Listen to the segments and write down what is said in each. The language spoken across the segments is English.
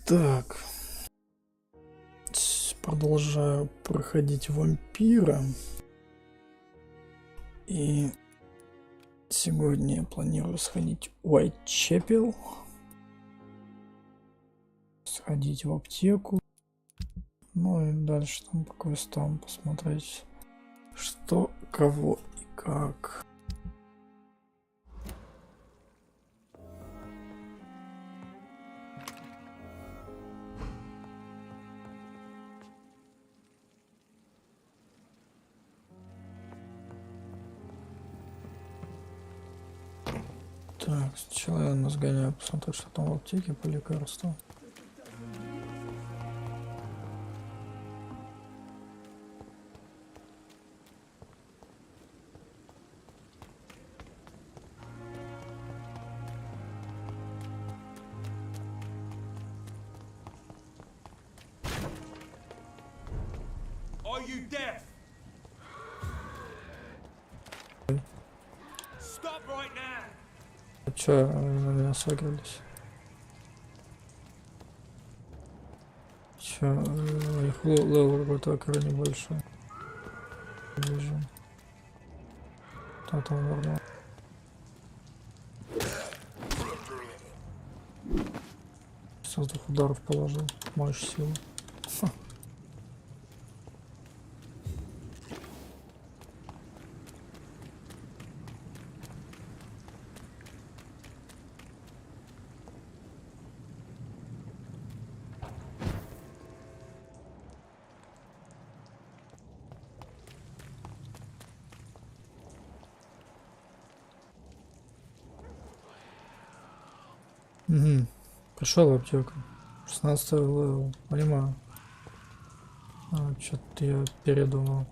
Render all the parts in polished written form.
Так, продолжаю проходить вампира. И сегодня я планирую сходить в Уайтчепел, сходить в аптеку, ну и дальше там по квестам посмотреть, что, кого и как. Так, сначала я сгоняю, посмотрю, что там в аптеке по лекарствам. Че, на меня согрелись? Че, их левел какой-то крайне большой. Вижу. Там нормально. Сейчас 2 ударов положил. Мощь силы. Угу. Пришел в аптеку. 16 левел. Понимаю. Что-то я передумал.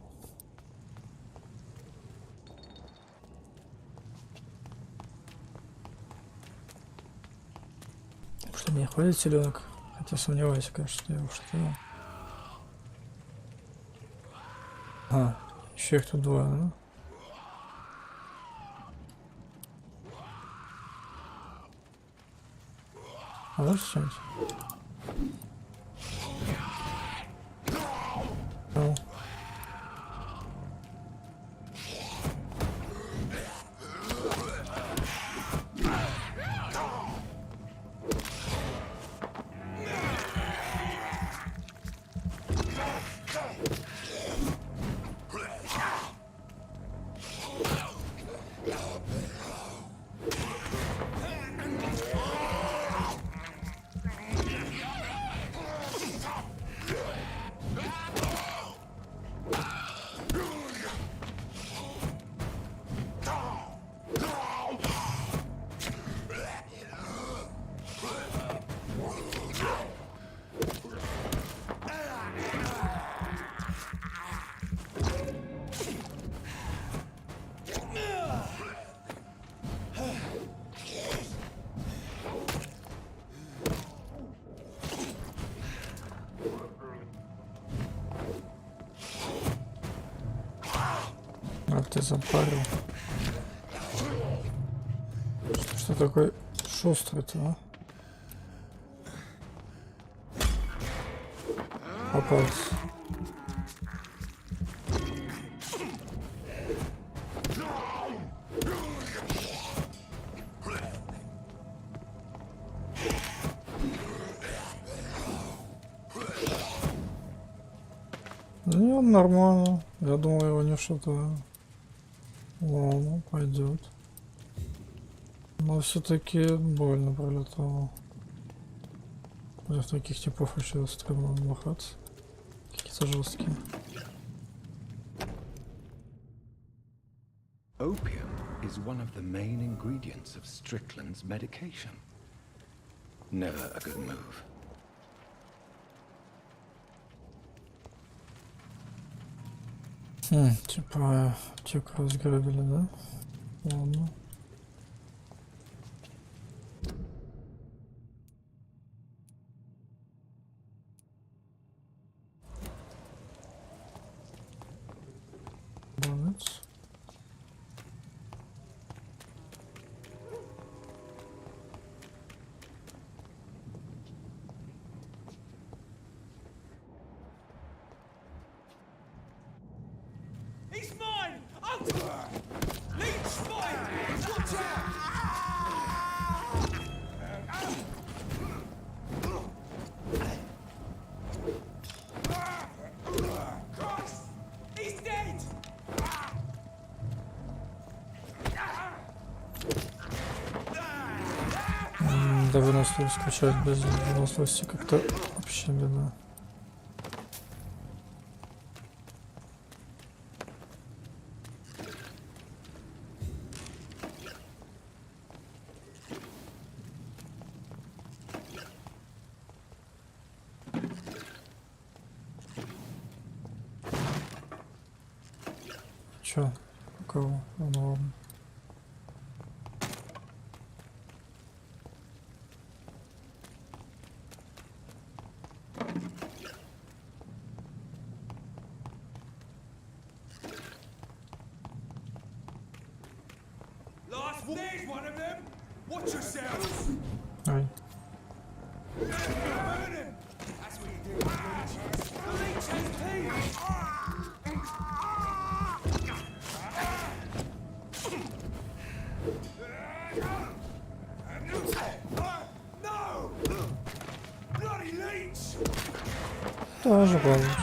Что мне хватит селенок? Хотя сомневаюсь, конечно, что я уж что. Еще их тут 2, да? А можешь что-нибудь? Ты запарил. Что такой шустрый-то, а? Попался. Не, нормально. Я думал, его не что-то. Ладно, пойдет. Но все-таки больно пролетало. В таких типов еще стрёмно махаться. Какие-то жесткие. Opium is one of the main ingredients of Strickland's medication. Never a good move. Типа аптеку разграбили, да? Ладно. Молодец. Да, выносливость скачать без выносливости как-то вообще беда. Чё? У кого? Ну ладно. Ай. Тоже получше.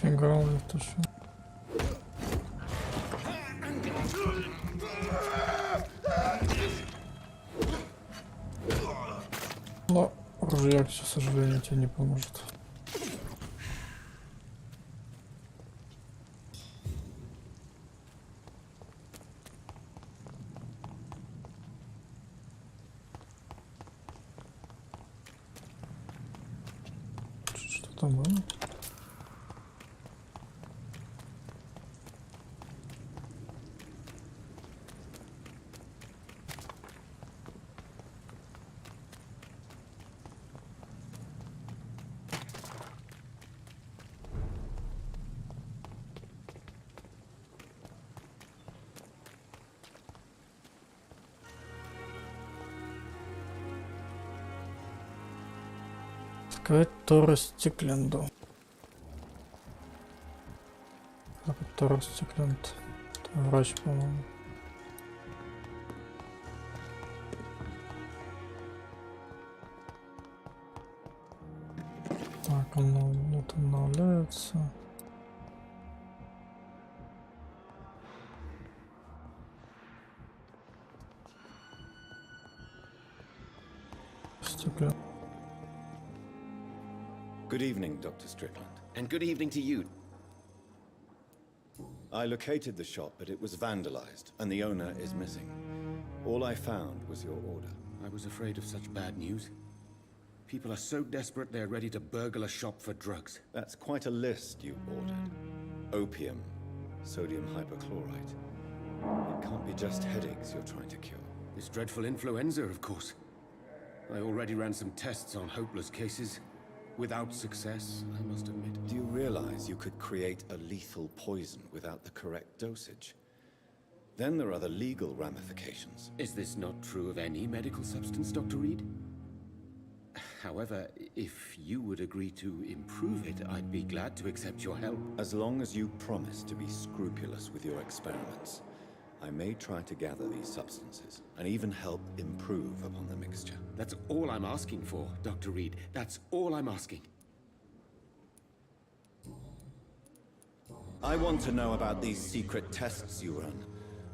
Фига, это что? Но ружья, к сожалению, тебе не поможет. Что там было? Торрес Стикленду. Торрес Стикленд. Это врач, по-моему. Так, оно вот обновляется. Стикленд. Good evening, Dr. Strickland. And good evening to you. I located the shop, but it was vandalized, and the owner is missing. All I found was your order. I was afraid of such bad news. People are so desperate they're ready to burgle a shop for drugs. That's quite a list you ordered. Opium, sodium hypochlorite. It can't be just headaches you're trying to cure. This dreadful influenza, of course. I already ran some tests on hopeless cases. Without success, I must admit. Do you realize you could create a lethal poison without the correct dosage? Then there are the legal ramifications. Is this not true of any medical substance, Dr. Reed? However, if you would agree to improve it, I'd be glad to accept your help. As long as you promise to be scrupulous with your experiments, I may try to gather these substances and even help improve upon the mixture. That's all I'm asking for, Dr. Reed. That's all I'm asking. I want to know about these secret tests you run,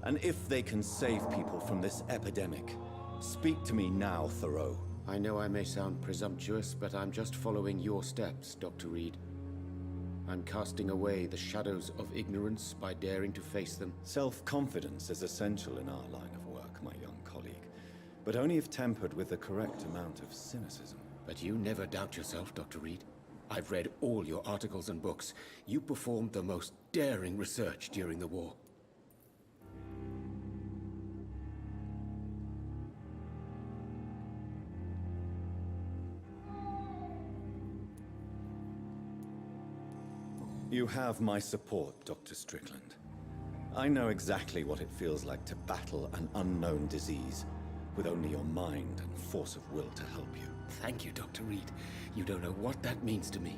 and if they can save people from this epidemic. Speak to me now, Thoreau. I know I may sound presumptuous, but I'm just following your steps, Dr. Reed. I'm casting away the shadows of ignorance by daring to face them. Self-confidence is essential in our line of work, my young colleague, but only if tempered with the correct amount of cynicism. But you never doubt yourself, Dr. Reed. I've read all your articles and books. You performed the most daring research during the war. You have my support, Dr. Strickland. I know exactly what it feels like to battle an unknown disease with only your mind and force of will to help you. Thank you, Dr. Reed. You don't know what that means to me.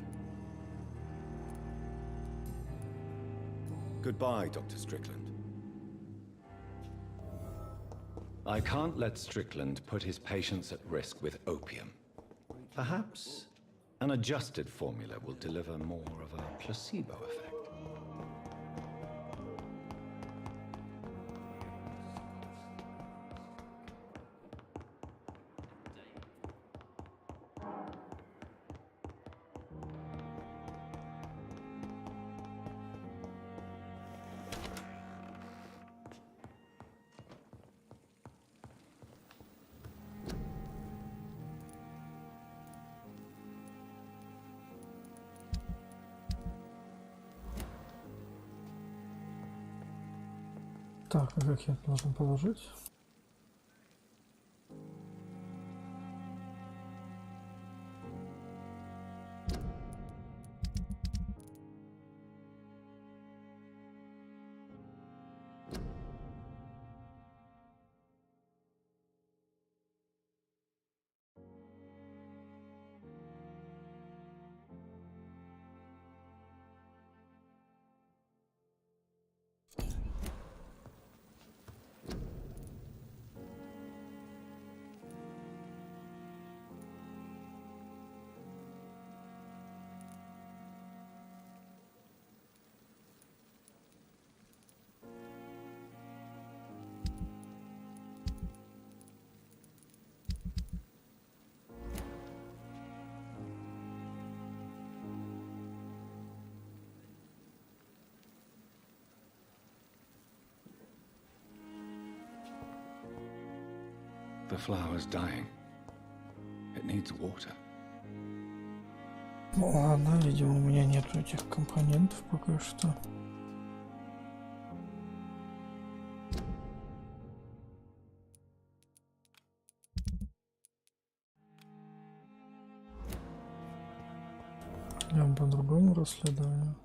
Goodbye, Dr. Strickland. I can't let Strickland put his patients at risk with opium. Perhaps an adjusted formula will deliver more of a placebo effect. Так, а как я должен положить? The flower's dying. It needs water. Ну ладно, видимо, у меня нету этих компонентов пока что. Я по другому расследованию.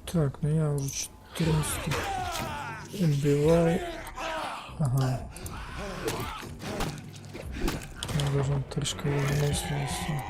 Так, ну я уже 14 убиваю. Ага. Я должен трішки виноситься.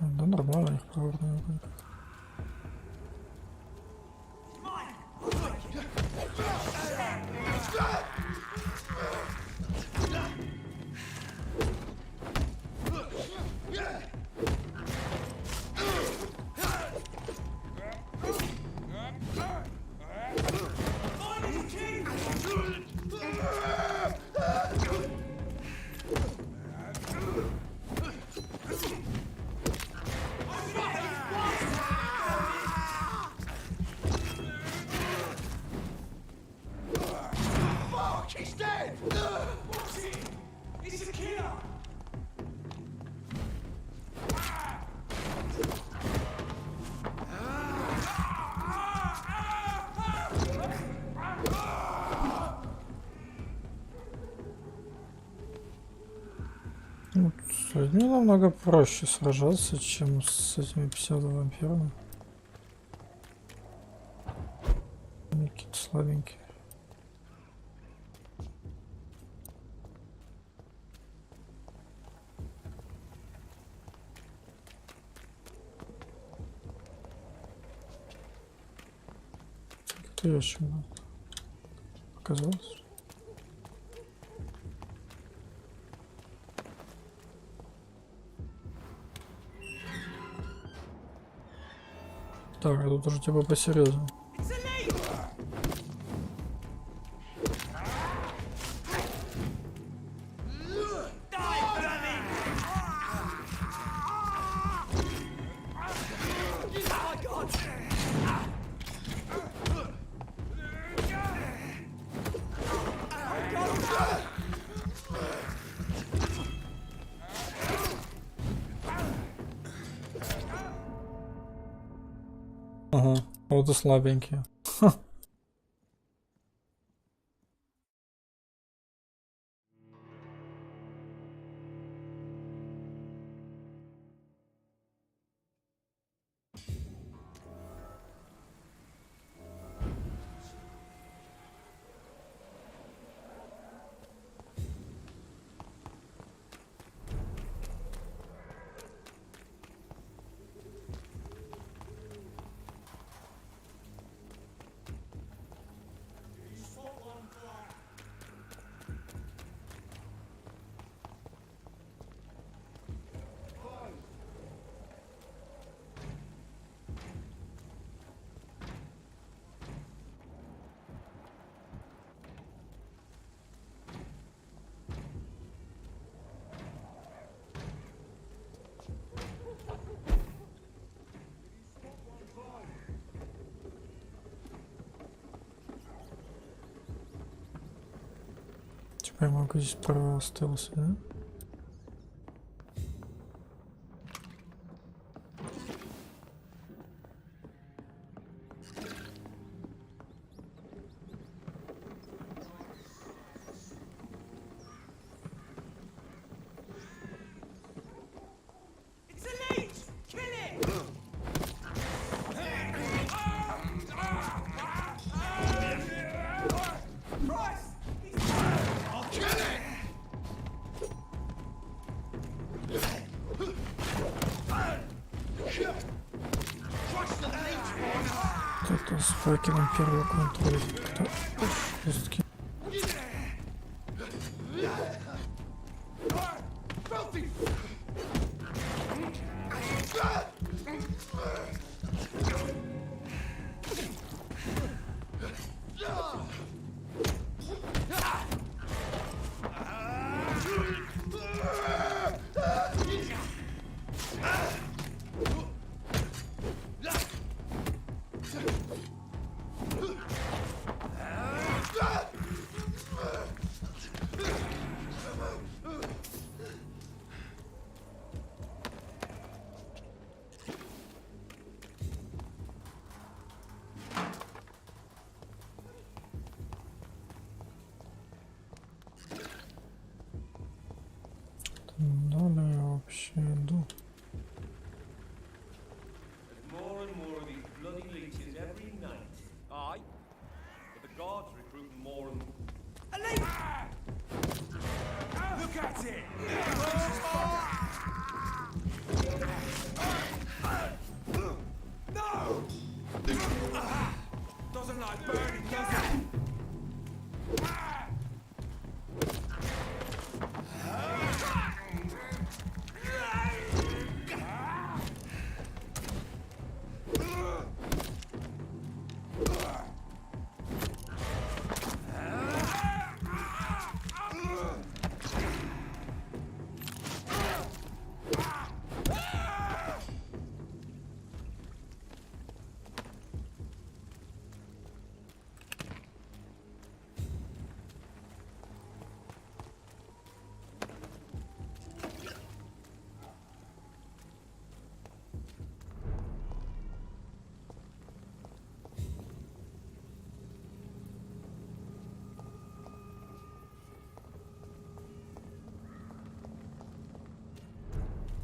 Да нормально, их проворно. Ну, с людьми намного проще сражаться, чем с этими псевдовампирами. Они какие-то слабенькие. Это ящик был. Показалось? Так, а тут уже типа посерьезнее. Ага, вот и слабенькие. Типа я могу здесь остался, да? Это с факелом первого контроля. Кто? Жесткий. Надо я вообще иду. More and more of these bloody leeches every night. Aye. But the guards recruit more and more. A leech! Look at it! No! Doesn't like burning, does it?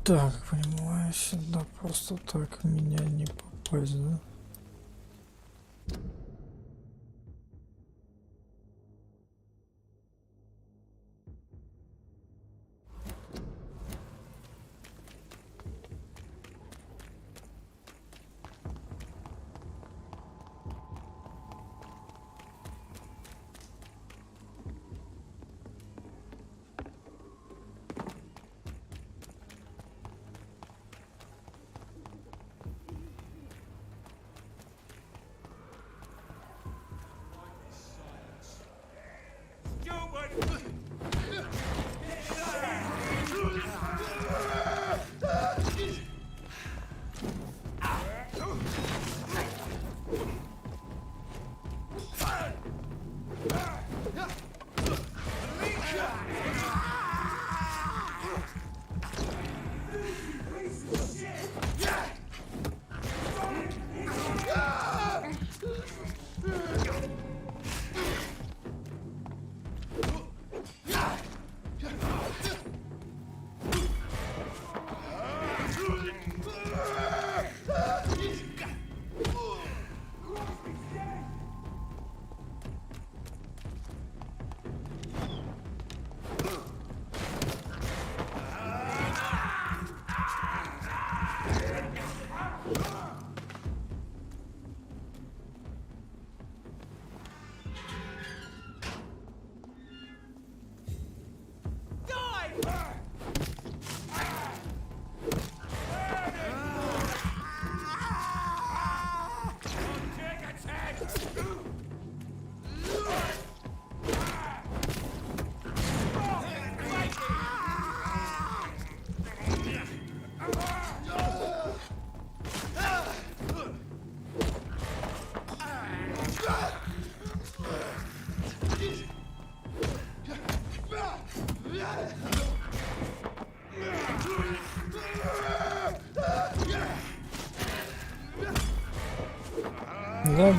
Так, понимаю, сюда просто так меня не попасть, да?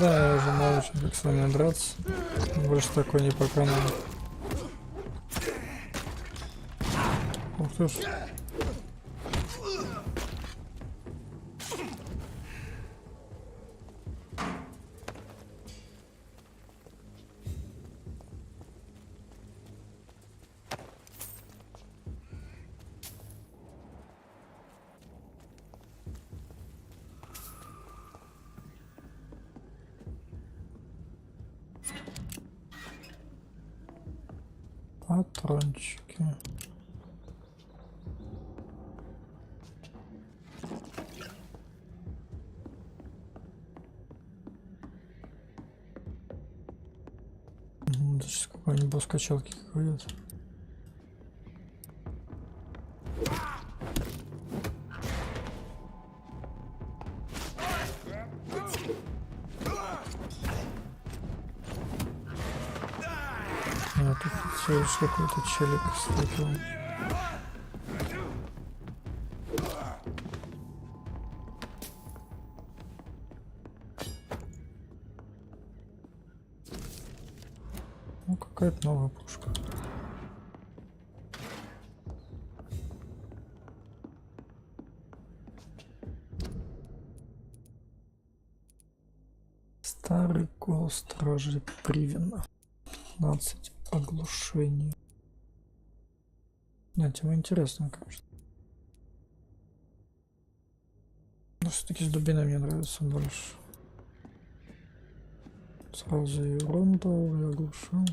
Да, я уже научен, как с вами драться. Больше такой не по каналу. Ух ты ж. Патрончики. Это сейчас какой-нибудь босс качалки какой-то. Тут всего лишь какой-то челик встретил. Ну, какая-то новая пушка. Старый гол стражи Привена. 15 оглушений. Да, тема интересная, конечно. Но все-таки с дубиной мне нравится больше. Сразу и урон дал, и оглушил.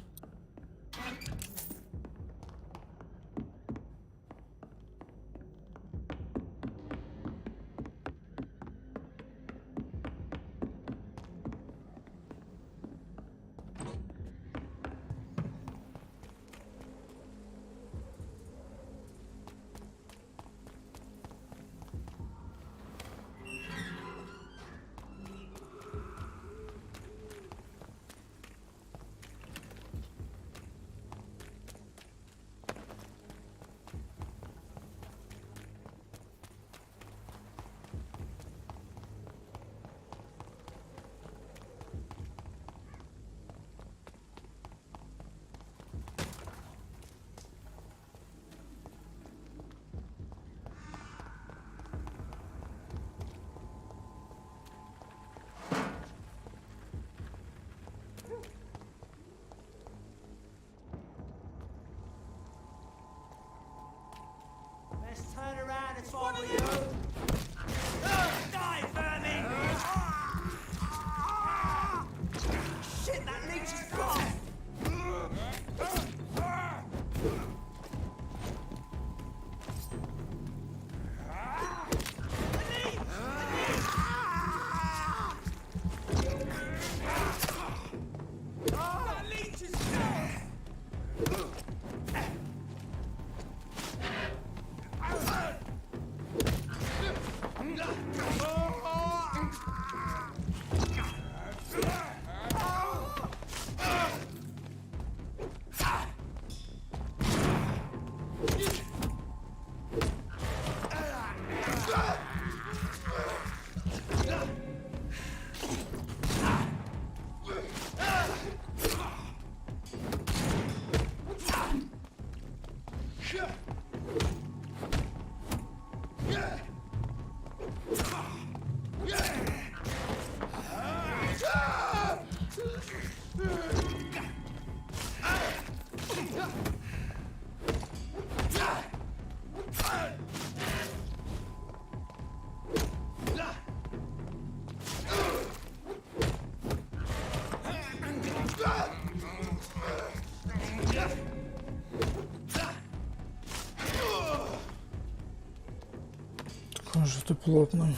Какой же ты плотный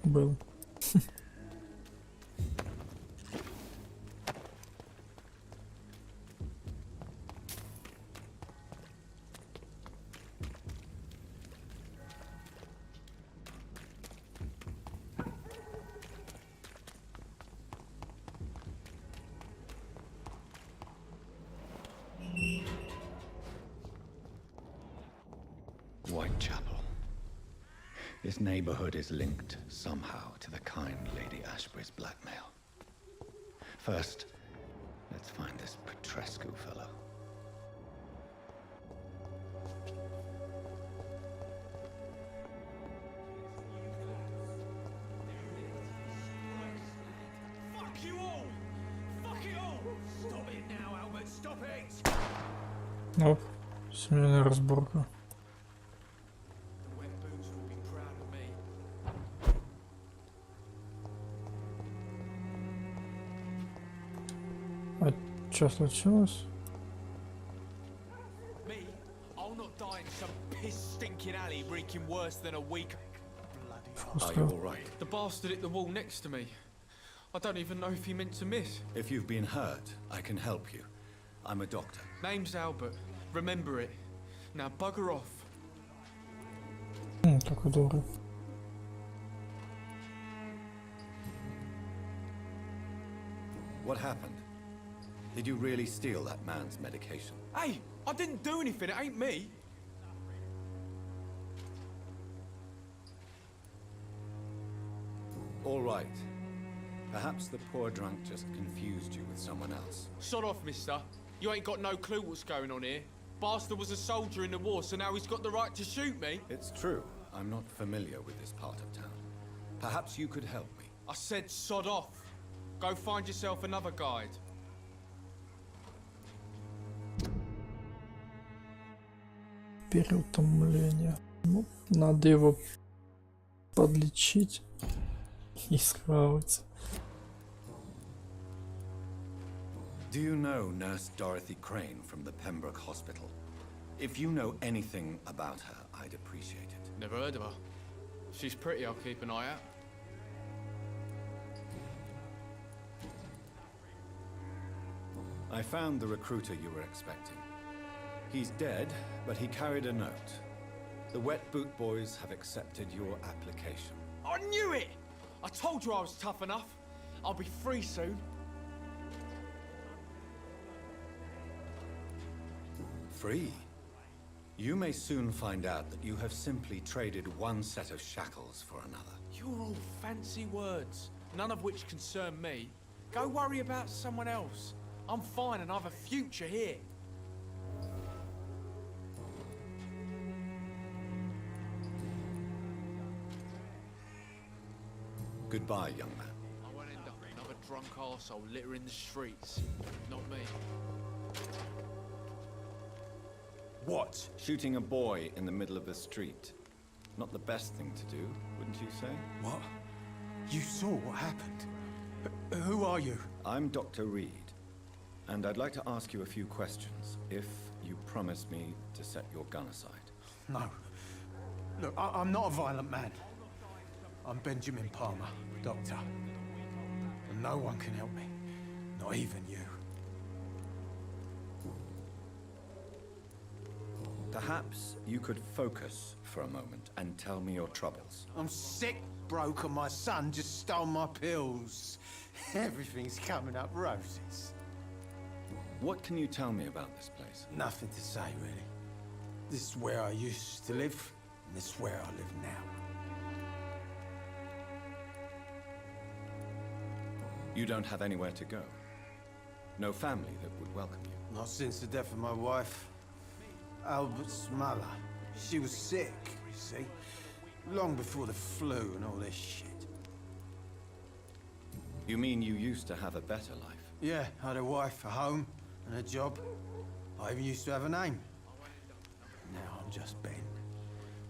был. Whitechapel. This neighborhood is linked somehow to the kind Lady Ashbury's blackmail. First, let's find this Petrescu fellow. Fuck you all! Fuck it all! Stop it now, Albert! Stop it! Оп, семейная разборка. The wet boots will be proud of me. А что случилось? Me? I'll not die in some piss-stinking alley reeking worse than a week. Are you all right? The bastard hit the wall next to me. I don't even know if he meant to miss. If you've been hurt, I can help you. I'm a doctor. Name's Albert. Remember it. Now bugger off. Такой добрый. What happened? Did you really steal that man's medication? Hey, I didn't do anything. It ain't me. All right. Perhaps the poor drunk just confused you with someone else. Sod off, mister. You ain't got no clue what's going on here. Bastard was a soldier in the war, so now he's got the right to shoot me. It's true. I'm not familiar with this part of town. Perhaps you could help me. I said sod off. Go find yourself another guide. Переутомление. Ну, надо его подлечить и справиться. Do you know Nurse Dorothy Crane from the Pembroke Hospital? If you know anything about her, I'd appreciate it. Never heard of her. If she's pretty, I'll keep an eye out. I found the recruiter you were expecting. He's dead, but he carried a note. The Wet Boot Boys have accepted your application. I knew it! I told you I was tough enough. I'll be free soon. Free? You may soon find out that you have simply traded one set of shackles for another. You're all fancy words, none of which concern me. Go worry about someone else. I'm fine and I have a future here. Goodbye, young man. I won't end up another drunk arsehole littering the streets. Not me. What? Shooting a boy in the middle of the street. Not the best thing to do, wouldn't you say? What? You saw what happened? Who are you? I'm Dr. Reed, and I'd like to ask you a few questions, if you promise me to set your gun aside. No. Look, I'm not a violent man. I'm Benjamin Palmer, doctor. And no one can help me. Not even you. Perhaps you could focus for a moment and tell me your troubles. I'm sick, broke, and my son just stole my pills. Everything's coming up roses. What can you tell me about this place? Nothing to say, really. This is where I used to live, and this is where I live now. You don't have anywhere to go? No family that would welcome you? Not since the death of my wife, Albert's mother. She was sick, you see. Long before the flu and all this shit. You mean you used to have a better life? Yeah, I had a wife, a home, and a job. I even used to have a name. Now I'm just Ben.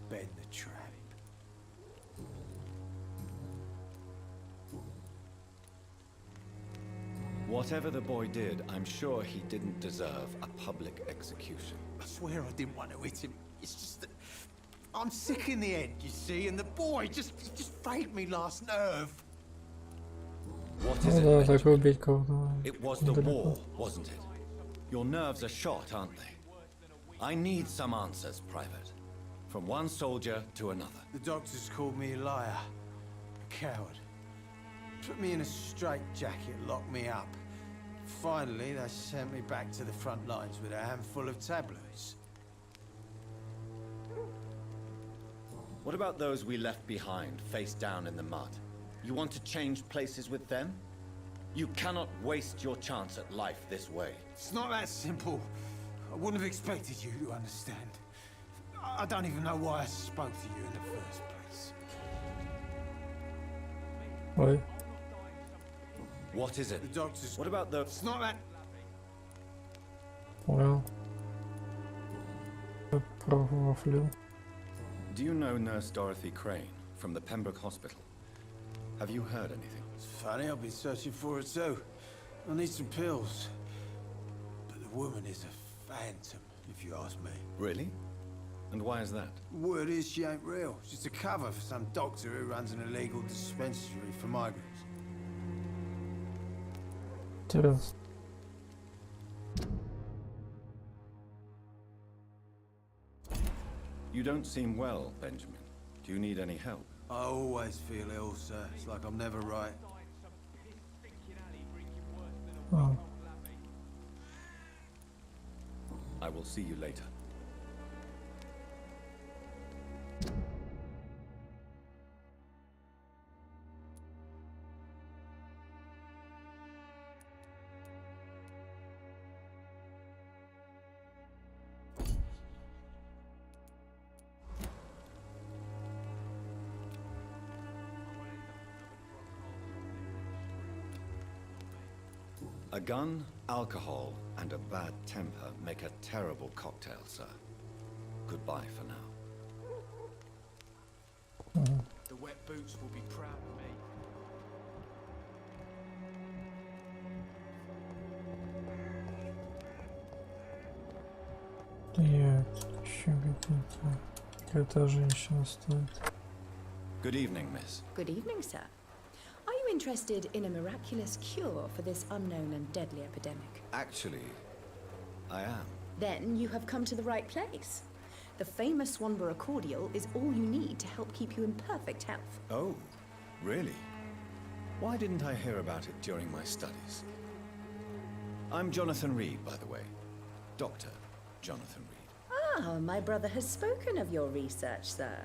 Ben the Tramp. Whatever the boy did, I'm sure he didn't deserve a public execution. I swear I didn't want to hit him. It's just that I'm sick in the head, you see, and the boy just frayed me last nerve. What is Ну it, да, Benjamin? такой убить кого-то. It was the war, wasn't it? Your nerves are shot, aren't they? I need some answers, Private. From one soldier to another. The doctors called me a liar, a coward. Put me in a straitjacket, locked me up. Finally, they sent me back to the front lines with a handful of tablets. What about those we left behind, face down in the mud? You want to change places with them? You cannot waste your chance at life this way. It's not that simple. I wouldn't have expected you to understand. I don't even know why I spoke to you in the first place. Ой, What is it? The doctors... What about the... It's not that... понял. Провафлил. Do you know Nurse Dorothy Crane from the Pembroke Hospital? Have you heard anything? It's funny, I've been searching for her too. I need some pills. But the woman is a phantom, if you ask me. Really? And why is that? Word is she ain't real. She's a cover for some doctor who runs an illegal dispensary for migrants. Интересно. You don't seem well, Benjamin. Do you need any help? I always feel ill, sir. It's like I'm never right. А, I will see you later. A gun, alcohol, and a bad temper make a terrible cocktail, sir. Goodbye for now. The wet boots will be proud of me. так, еще какая-то женщина стоит. Good evening, miss. Good evening, sir. Are you interested in a miraculous cure for this unknown and deadly epidemic? Actually, I am. Then you have come to the right place. The famous Swanborough cordial is all you need to help keep you in perfect health. Oh, really? Why didn't I hear about it during my studies? I'm Jonathan Reed, by the way. Dr. Jonathan Reed. Ah, my brother has spoken of your research, sir.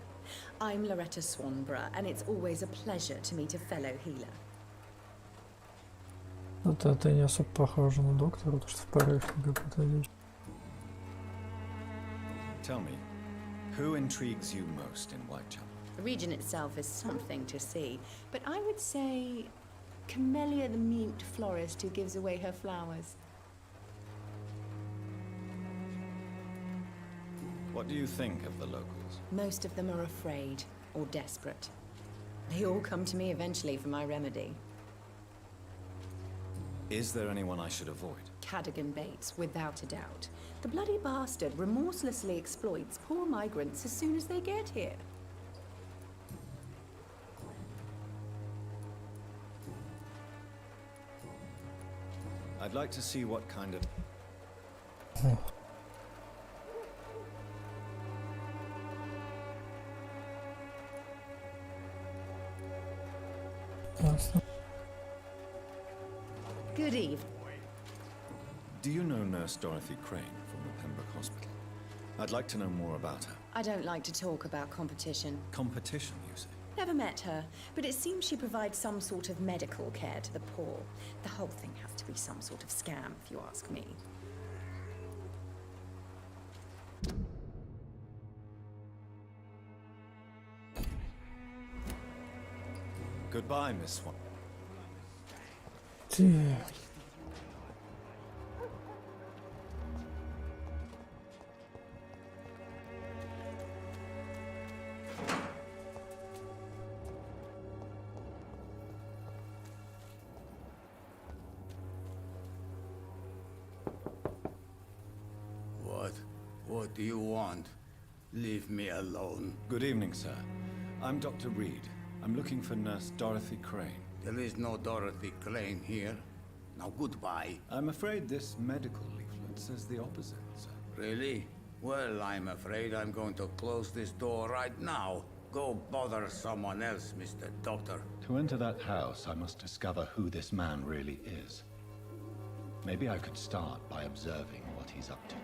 I'm Loretta Swanborough, and it's always a pleasure to meet a fellow healer. Это не особо похоже на доктора, потому что в порыве какой-то есть. Tell me, who intrigues you most in Whitechapel? The region itself is something to see, but I would say Camellia the mute florist who gives away her flowers. What do you think of the locals? Most of them are afraid or desperate. They all come to me eventually for my remedy. Is there anyone I should avoid? Cadogan Bates, without a doubt. The bloody bastard remorselessly exploits poor migrants as soon as they get here. I'd like to see what kind of... Ясно. Good evening. Do you know Nurse Dorothy Crane from the Pembroke Hospital? I'd like to know more about her. I don't like to talk about competition. Competition, you say? Never met her, but it seems she provides some sort of medical care to the poor. The whole thing has to be some sort of scam, if you ask me. Goodbye, Miss Swan. Так. What do you want? Leave me alone. Good evening, sir. I'm Dr. Reed. I'm looking for Nurse Dorothy Crane. There is no Dorothy Crane here. Now goodbye. I'm afraid this medical leaflet says the opposite, sir. Really? Well, I'm afraid I'm going to close this door right now. Go bother someone else, Mr. Doctor. To enter that house, I must discover who this man really is. Maybe I could start by observing what he's up to.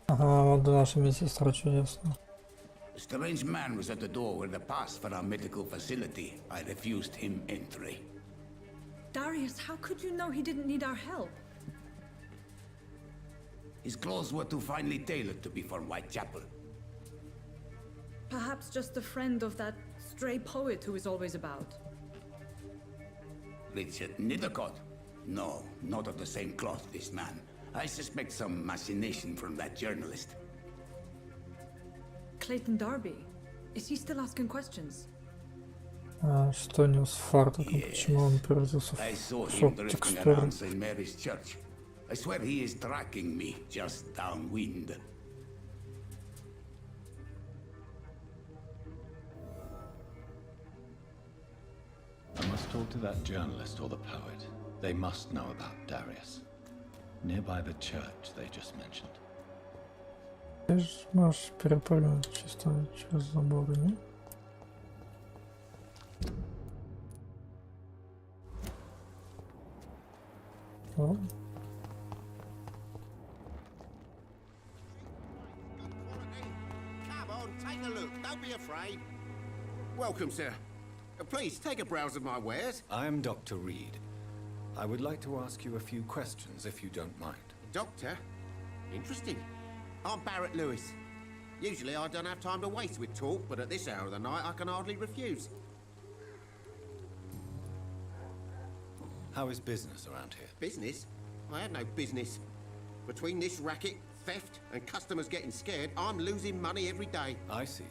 Ага, вот наша медсестра чудесная. A strange man was at the door with a pass for our medical facility. I refused him entry. Darius, how could you know he didn't need our help? His clothes were too finely tailored to be from Whitechapel. Perhaps just a friend of that stray poet who is always about. Richard Nithercott? No, not of the same cloth, this man. I suspect some machination from that journalist. Clayton Darby. Is he still asking questions? А что не с фартуком? Почему он превратился I в saw him сок drifting текстуры? around St. Mary's Church. I swear he is tracking me just downwind. I must talk to that journalist or the poet. They must know about Darius. Nearby the church they just mentioned. Ты же можешь перепрыгнуть чисто через заборы, не? О, Come on, take a look. Don't be afraid. Welcome, sir. Please, take a browse of my wares. I am Dr. Reed. I would like to ask you a few questions, if you don't mind. Doctor? Interesting. I'm Barrett Lewis. Usually I don't have time to waste with talk, but at this hour of the night I can hardly refuse. How is business around here? Business? I have no business. Between this racket, theft, and customers getting scared, I'm losing money every day. I see.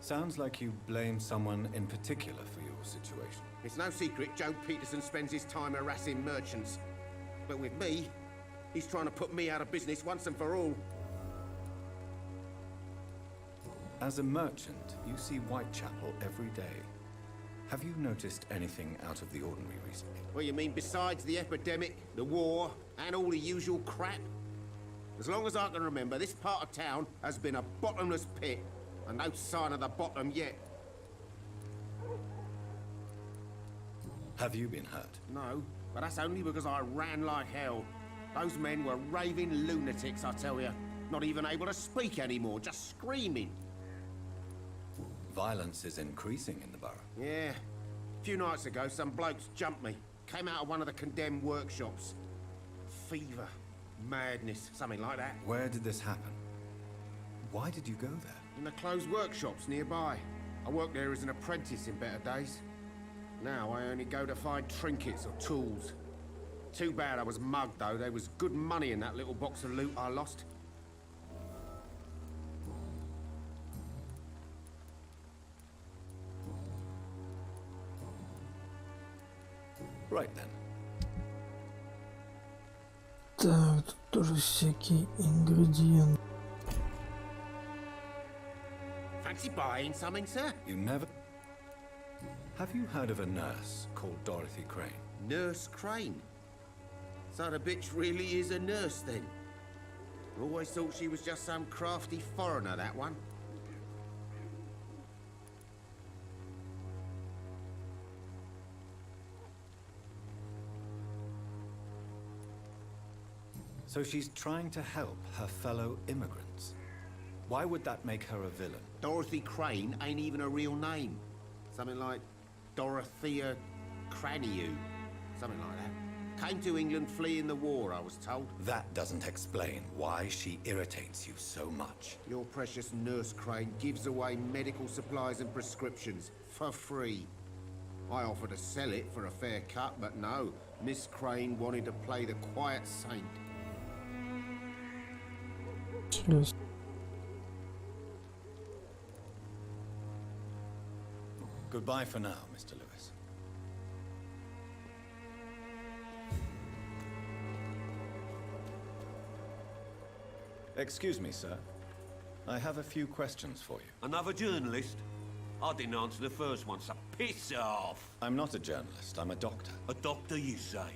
Sounds like you blame someone in particular for your situation. It's no secret Joe Peterson spends his time harassing merchants. But with me, he's trying to put me out of business once and for all. As a merchant, you see Whitechapel every day. Have you noticed anything out of the ordinary recently? What you mean besides the epidemic, the war, and all the usual crap? As long as I can remember, this part of town has been a bottomless pit, and no sign of the bottom yet. Have you been hurt? No, but that's only because I ran like hell. Those men were raving lunatics, I tell you. Not even able to speak anymore, just screaming. Violence is increasing in the borough. Yeah. A few nights ago, some blokes jumped me. Came out of one of the condemned workshops. Fever, madness, something like that. Where did this happen? Why did you go there? In the closed workshops nearby. I worked there as an apprentice in better days. Now I only go to find trinkets or tools. Too bad I was mugged, though. There was good money in that little box of loot I lost. Right then. Так, тут тоже всякие ингредиенты. Fancy buying something, sir? You never... Have you heard of a nurse called Dorothy Crane? Nurse Crane? So the bitch really is a nurse, then? Always thought she was just some crafty foreigner, that one. So she's trying to help her fellow immigrants. Why would that make her a villain? Dorothy Crane ain't even a real name. Something like Dorothea Craniu. Something like that. Came to England fleeing the war, I was told. That doesn't explain why she irritates you so much. Your precious Nurse Crane gives away medical supplies and prescriptions for free. I offered to sell it for a fair cut, but no. Miss Crane wanted to play the quiet saint. Интересно. Goodbye for now, Mr. Lewis. Excuse me, sir. I have a few questions for you. Another journalist? I didn't answer the first one, so piss off! I'm not a journalist, I'm a doctor. A doctor, you say?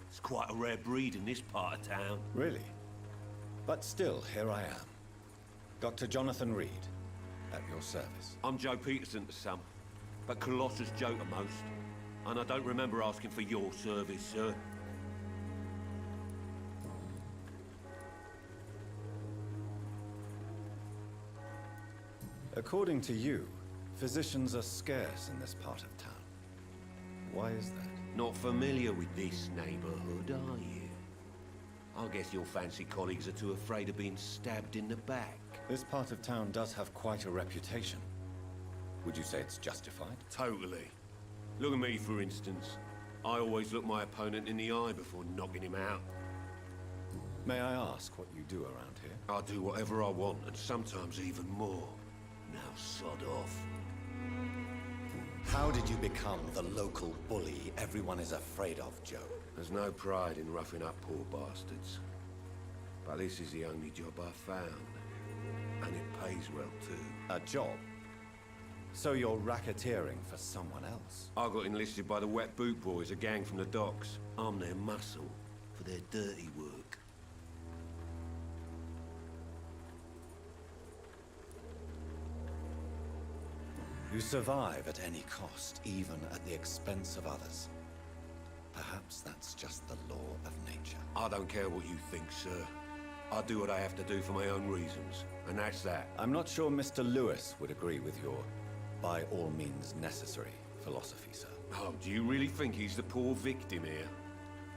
It's quite a rare breed in this part of town. Really? But still, here I am. Dr. Jonathan Reed, at your service. I'm Joe Peterson to some, but Colossus Joe to most. And I don't remember asking for your service, sir. According to you, physicians are scarce in this part of town. Why is that? Not familiar with this neighborhood, are you? I guess your fancy colleagues are too afraid of being stabbed in the back. This part of town does have quite a reputation. Would you say it's justified? Totally. Look at me, for instance. I always look my opponent in the eye before knocking him out. May I ask what you do around here? I do whatever I want, and sometimes even more. Now sod off. How did you become the local bully everyone is afraid of, Joe? There's no pride in roughing up poor bastards. But this is the only job I found. And it pays well, too. A job? So you're racketeering for someone else? I got enlisted by the Wet Boot Boys, a gang from the docks. I'm their muscle for their dirty work. You survive at any cost, even at the expense of others. Perhaps that's just the law of nature. I don't care what you think, sir. I do what I have to do for my own reasons, and that's that. I'm not sure Mr. Lewis would agree with your by all means necessary philosophy, sir. Oh, do you really think he's the poor victim here?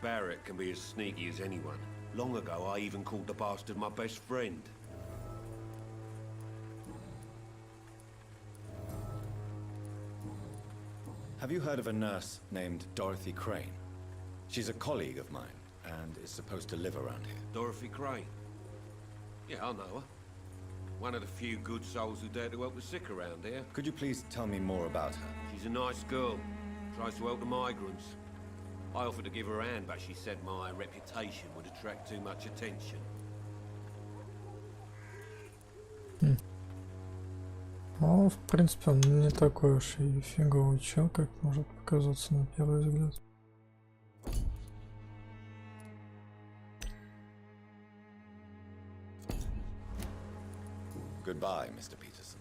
Barrett can be as sneaky as anyone. Long ago, I even called the bastard my best friend. Have you heard of a nurse named Dorothy Crane? She's a colleague of mine, and is supposed to live around here. Dorothy Crane? Yeah, I know her. One of the few good souls who dare to help the sick around here. Could you please tell me more about her? She's a nice girl. Tries to help the migrants. I offered to give her a hand, but she said my reputation would attract too much attention. Ну, в принципе, он не такой уж и фиговый чел, как может показаться на первый взгляд. Goodbye, Mr. Peterson.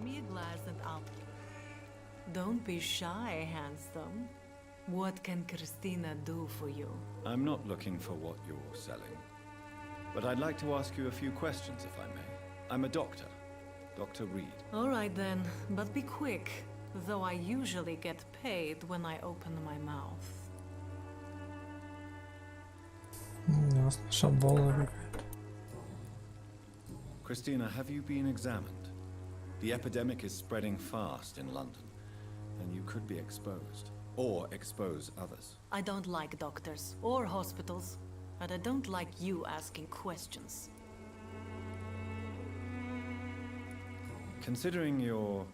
me a glass and I'll... Don't be shy, handsome. What can Christina do for you? I'm not looking for what you're selling. But I'd like to ask you a few questions, if I may. I'm a doctor. Dr. Reed. All right then, but be quick. Though I usually get paid when I open my mouth. Ясно, шабола какая-то. Christina, have you been examined? The epidemic is spreading fast in London, and you could be exposed. Or expose others. I don't like doctors or hospitals, but I don't like you asking questions. Considering your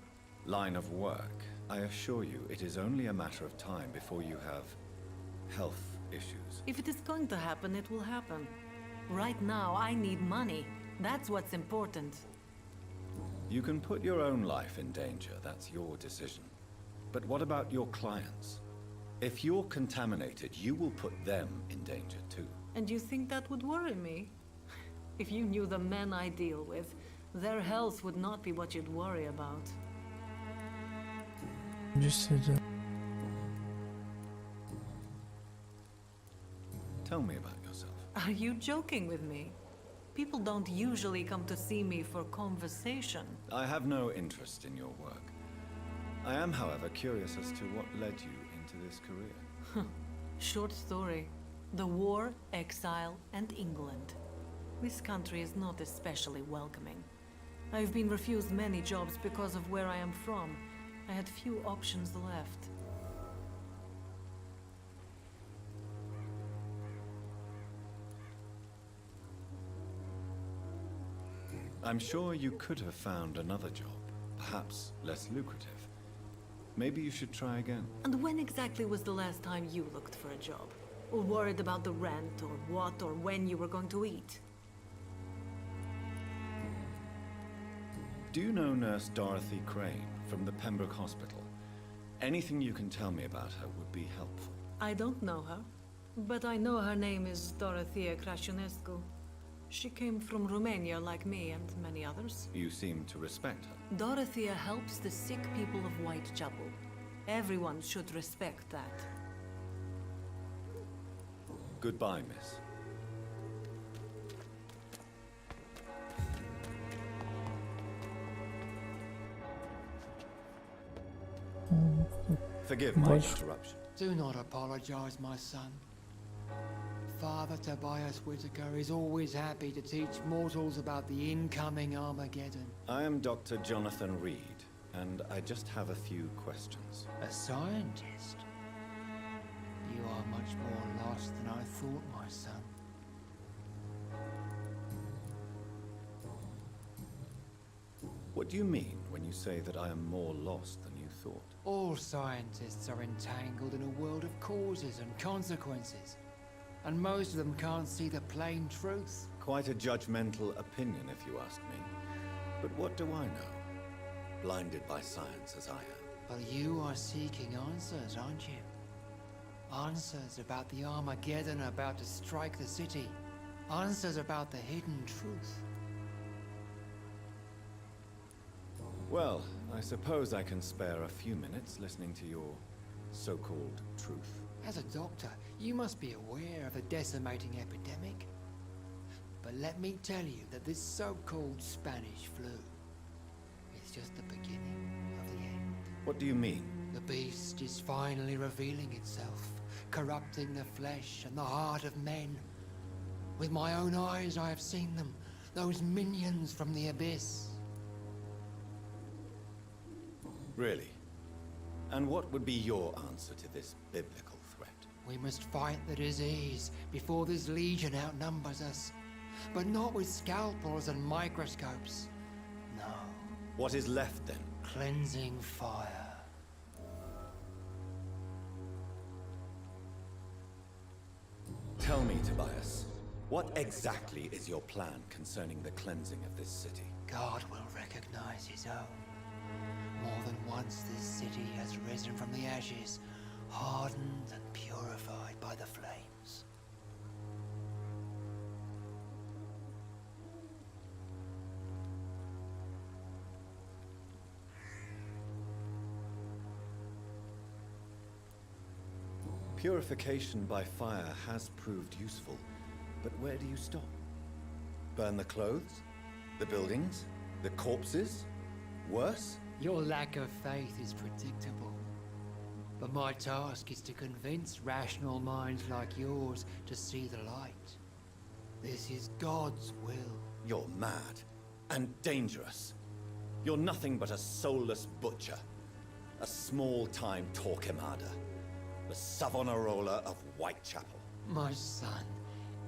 line of work, I assure you it is only a matter of time before you have health issues. If it is going to happen, it will happen. Right now, I need money. That's what's important. You can put your own life in danger, that's your decision. But what about your clients? If you're contaminated, you will put them in danger too. And you think that would worry me? If you knew the men I deal with, their health would not be what you'd worry about. Действительно. Tell me about yourself. Are you joking with me? People don't usually come to see me for conversation. I have no interest in your work. I am, however, curious as to what led you into this career. Short story. The war, exile, and England. This country is not especially welcoming. I've been refused many jobs because of where I am from. I had few options left. I'm sure you could have found another job, perhaps less lucrative. Maybe you should try again. And when exactly was the last time you looked for a job? Or worried about the rent, or what, or when you were going to eat? Do you know Nurse Dorothy Crane from the Pembroke Hospital? Anything you can tell me about her would be helpful. I don't know her, but I know her name is Dorothea Crăciunescu. She came from Romania like me and many others. You seem to respect her. Dorothea helps the sick people of Whitechapel. Everyone should respect that. Goodbye, miss. Forgive my interruption. Do not apologize, my son. Father Tobias Whitaker is always happy to teach mortals about the incoming Armageddon. I am Dr. Jonathan Reed, and I just have a few questions. A scientist? You are much more lost than I thought, my son. What do you mean when you say that I am more lost than you thought? All scientists are entangled in a world of causes and consequences. And most of them can't see the plain truth. Quite a judgmental opinion, if you ask me. But what do I know? Blinded by science as I am. But you are seeking answers, aren't you? Answers about the Armageddon about to strike the city. Answers about the hidden truth. Well, I suppose I can spare a few minutes listening to your so-called truth. As a doctor, you must be aware of the decimating epidemic. But let me tell you that this so-called Spanish flu is just the beginning of the end. What do you mean? The beast is finally revealing itself, corrupting the flesh and the heart of men. With my own eyes I have seen them, those minions from the abyss. Really? And what would be your answer to this biblical threat? We must fight the disease before this legion outnumbers us. But not with scalpels and microscopes. No. What is left then? Cleansing fire. Tell me, Tobias, what exactly is your plan concerning the cleansing of this city? God will recognize his own. More than once this city has risen from the ashes, hardened and purified by the flames. Purification by fire has proved useful, but where do you stop? Burn the clothes? The buildings? The corpses? Worse? Your lack of faith is predictable. But my task is to convince rational minds like yours to see the light. This is God's will. You're mad and dangerous. You're nothing but a soulless butcher. A small-time Torquemada. The Savonarola of Whitechapel. My son,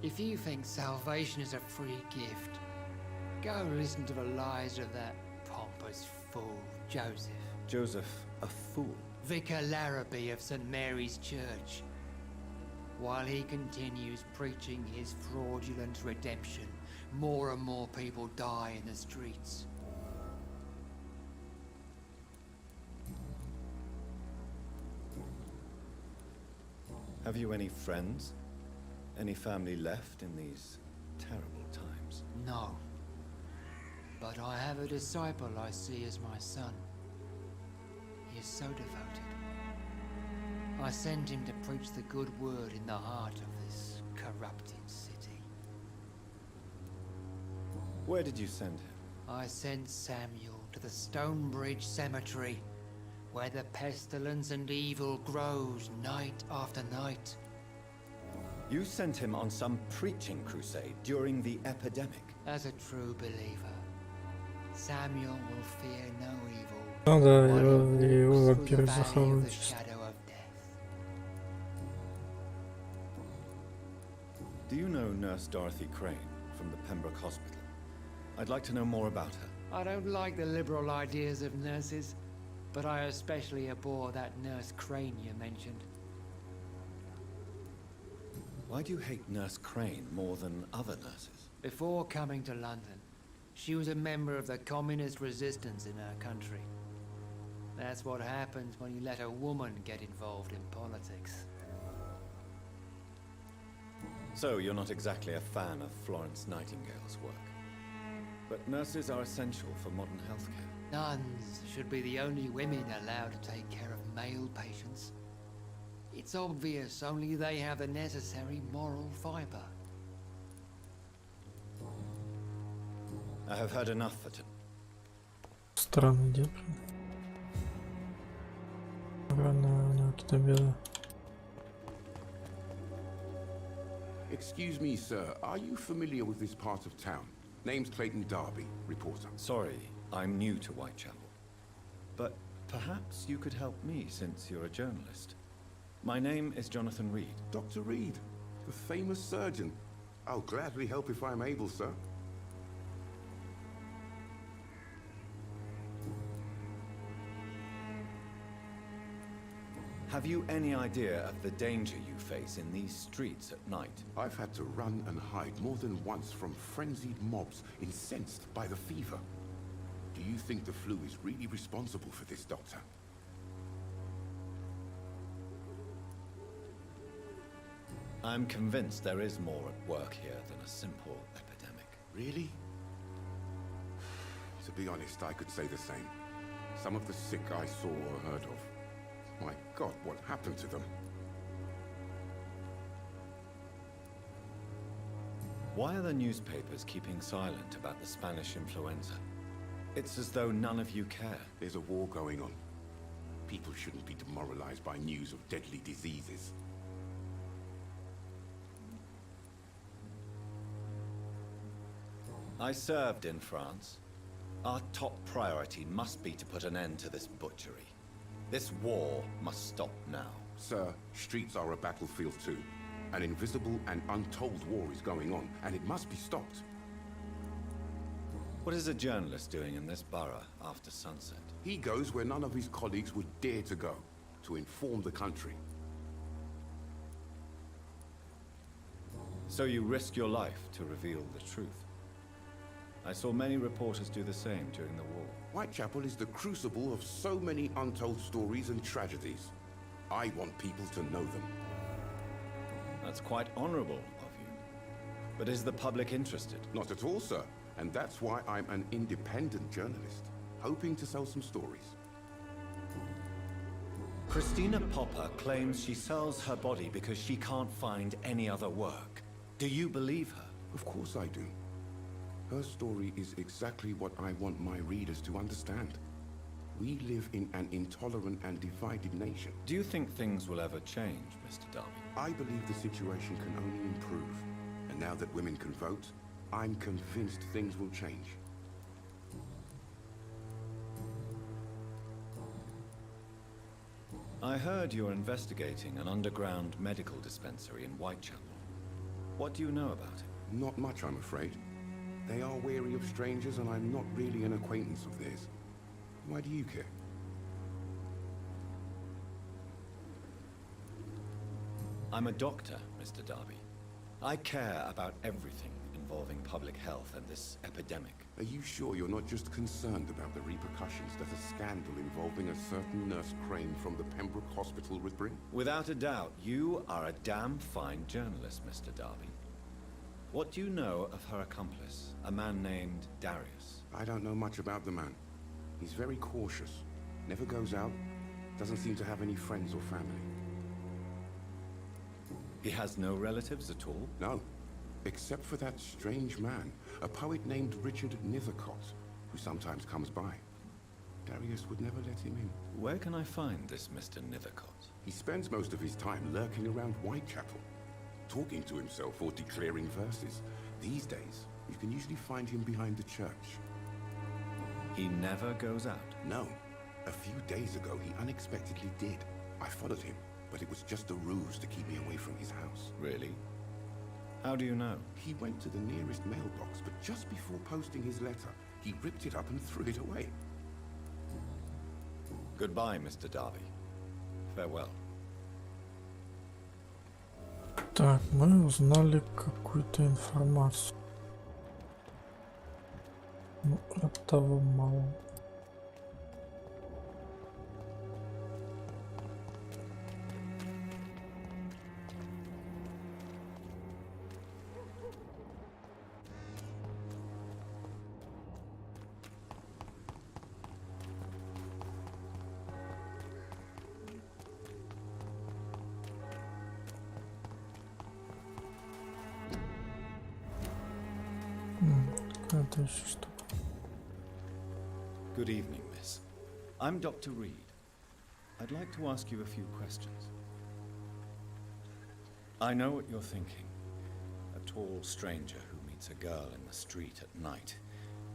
if you think salvation is a free gift, go listen to the lies of that pompous fool, Joseph. Joseph, a fool? Vicar Larrabee of St. Mary's Church. While he continues preaching his fraudulent redemption, more and more people die in the streets. Have you any friends? Any family left in these terrible times? No. But I have a disciple I see as my son. He is so devoted. I sent him to preach the good word in the heart of this corrupted city. Where did you send him? I sent Samuel to the Stonebridge Cemetery, where the pestilence and evil grows night after night. You sent him on some preaching crusade during the epidemic. As a true believer, Samuel will fear no evil. Ну да, while he walks его through вампиры the valley of захавают the чисто. shadow of death. Do you know Nurse Dorothy Crane from the Pembroke Hospital? I'd like to know more about her. I don't like the liberal ideas of nurses, but I especially abhor that Nurse Crane you mentioned. Why do you hate Nurse Crane more than other nurses? Before coming to London, she was a member of the communist resistance in her country. That's what happens when you let a woman get involved in politics. So you're not exactly a fan of Florence Nightingale's work. But nurses are essential for modern healthcare. Nuns should be the only women allowed to take care of male patients. It's obvious only they have the necessary moral fiber. I have heard enough for tonight. Странный дед. Рано у него какие-то беды. Excuse me, sir. Are you familiar with this part of town? Name's Clayton Darby, reporter. Sorry, I'm new to Whitechapel. But perhaps you could help me since you're a journalist. My name is Jonathan Reed. Dr. Reed, the famous surgeon. I'll gladly help if I'm able, sir. Have you any idea of the danger you face in these streets at night? I've had to run and hide more than once from frenzied mobs incensed by the fever. Do you think the flu is really responsible for this, Doctor? I'm convinced there is more at work here than a simple epidemic. Really? To be honest, I could say the same. Some of the sick I saw or heard of. My God, what happened to them? Why are the newspapers keeping silent about the Spanish influenza? It's as though none of you care. There's a war going on. People shouldn't be demoralized by news of deadly diseases. I served in France. Our top priority must be to put an end to this butchery. This war must stop now. Sir, streets are a battlefield too. An invisible and untold war is going on, and it must be stopped. What is a journalist doing in this borough after sunset? He goes where none of his colleagues would dare to go, to inform the country. So you risk your life to reveal the truth. I saw many reporters do the same during the war. Whitechapel is the crucible of so many untold stories and tragedies. I want people to know them. That's quite honorable of you. But is the public interested? Not at all, sir. And that's why I'm an independent journalist, hoping to sell some stories. Christina Popper claims she sells her body because she can't find any other work. Do you believe her? Of course I do. Her story is exactly what I want my readers to understand. We live in an intolerant and divided nation. Do you think things will ever change, Mr. Darby? I believe the situation can only improve. And now that women can vote, I'm convinced things will change. I heard you're investigating an underground medical dispensary in Whitechapel. What do you know about it? Not much, I'm afraid. They are wary of strangers, and I'm not really an acquaintance of theirs. Why do you care? I'm a doctor, Mr. Darby. I care about everything involving public health and this epidemic. Are you sure you're not just concerned about the repercussions that a scandal involving a certain Nurse Crane from the Pembroke Hospital would bring? Without a doubt, you are a damn fine journalist, Mr. Darby. What do you know of her accomplice, a man named Darius? I don't know much about the man. He's very cautious, never goes out, doesn't seem to have any friends or family. He has no relatives at all? No, except for that strange man, a poet named Richard Nethercott, who sometimes comes by. Darius would never let him in. Where can I find this Mr. Nethercott? He spends most of his time lurking around Whitechapel, talking to himself or declaring verses. These days, you can usually find him behind the church. He never goes out? No. A few days ago, he unexpectedly did. I followed him, but it was just a ruse to keep me away from his house. Really? How do you know? He went to the nearest mailbox, but just before posting his letter, he ripped it up and threw it away. Goodbye, Mr. Darby. Farewell. Так, мы узнали какую-то информацию. Ну, этого мало. Это еще что? Good evening, miss. I'm Dr. Reed. I'd like to ask you a few questions. I know what you're thinking. A tall stranger who meets a girl in the street at night.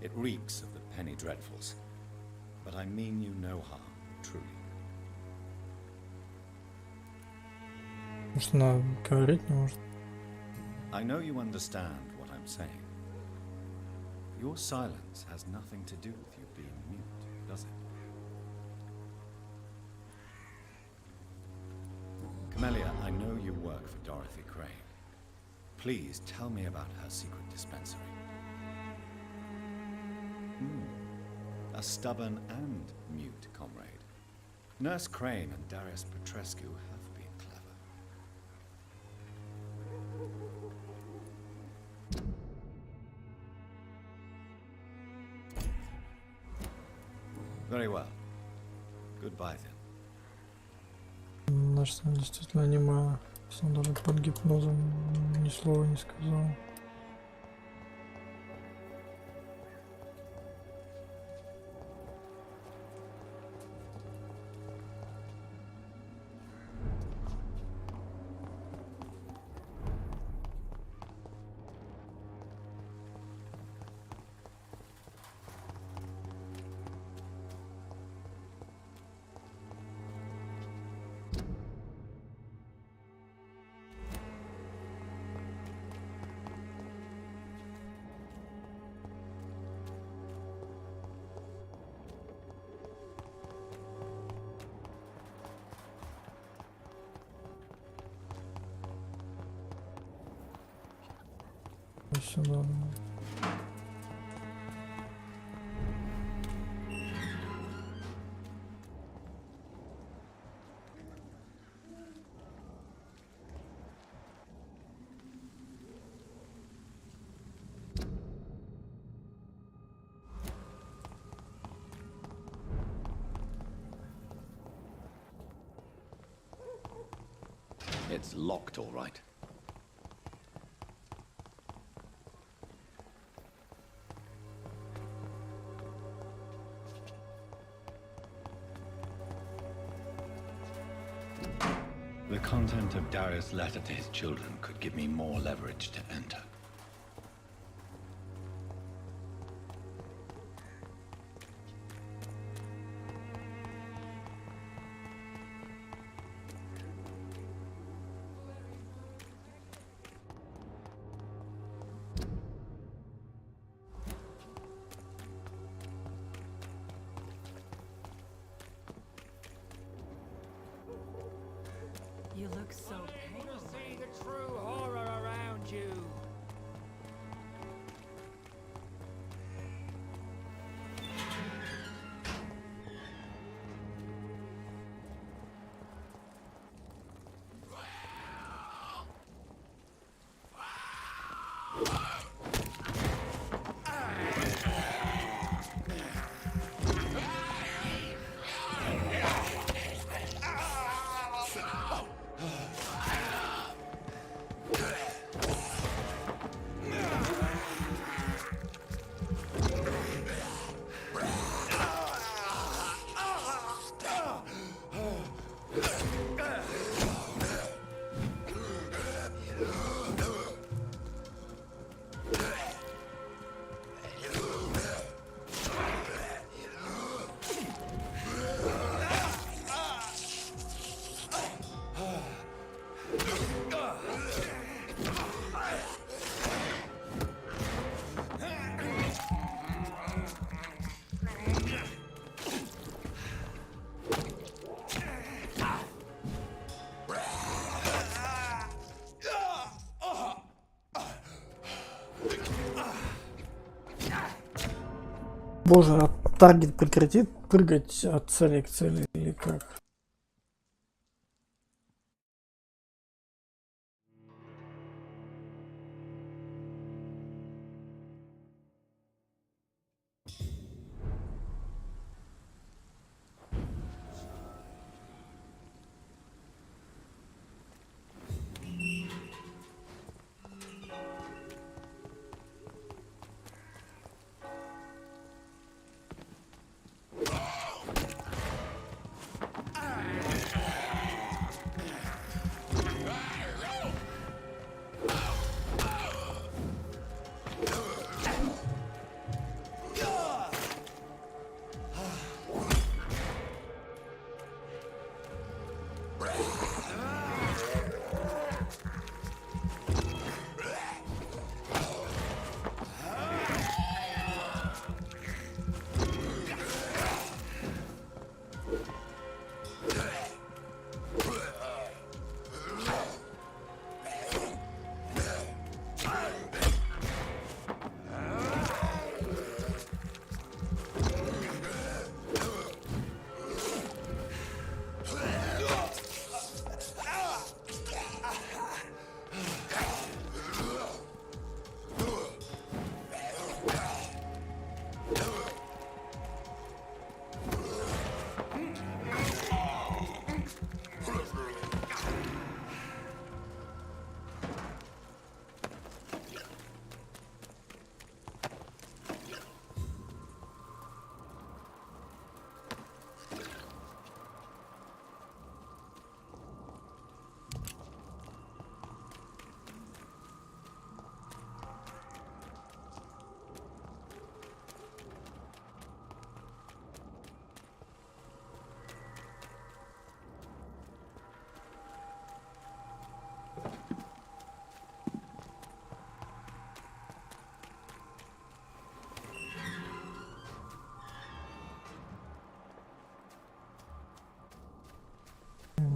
It reeks of the penny dreadfuls. But I mean you no harm, truly. Может, она говорить не может? I know you understand what I'm saying. Your silence has nothing to do with you being mute, does it? Camellia, I know you work for Dorothy Crane. Please tell me about her secret dispensary. A stubborn and mute comrade. Nurse Crane and Darius Petrescu have been clever. Very well. Goodbye then. Наш сын действительно аниме. Он даже под гипнозом ни слова не сказал. Сюда. It's locked, all right. The content of Darius' letter to his children could give me more leverage to enter. You look so pale. To see the true horror around you. Боже, а таргет прекратит прыгать от цели к цели или как?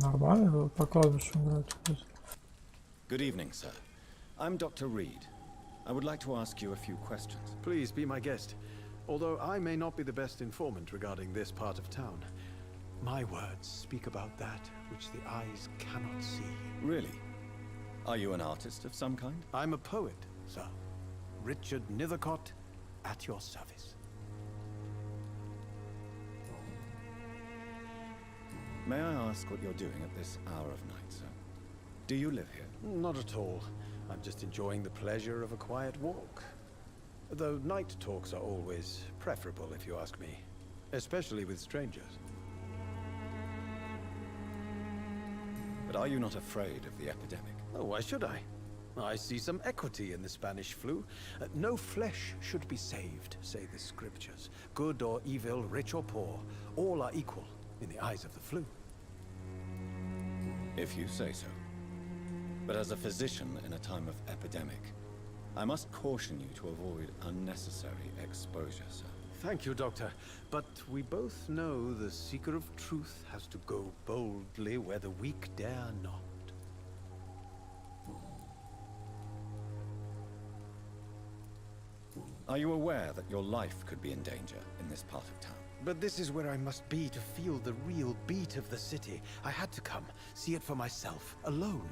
Нормально, по кладбищу играть. Good evening, sir. I'm Dr. Reed. I would like to ask you a few questions. Please be my guest. Although I may not be the best informant regarding this part of town, my words speak about that which the eyes cannot see. Really? Are you an artist of some kind? I'm a poet, sir. Richard Nethercott, at your service. May I ask what you're doing at this hour of night, sir? Do you live here? Not at all. I'm just enjoying the pleasure of a quiet walk. Though night talks are always preferable, if you ask me. Especially with strangers. But are you not afraid of the epidemic? Oh, why should I? I see some equity in the Spanish flu. No flesh should be saved, say the scriptures. Good or evil, rich or poor, all are equal in the eyes of the flu. If you say so. But as a physician in a time of epidemic, I must caution you to avoid unnecessary exposure, sir. Thank you, Doctor. But we both know the seeker of truth has to go boldly where the weak dare not. Are you aware that your life could be in danger in this part of town? But this is where I must be to feel the real beat of the city. I had to come, see it for myself, alone.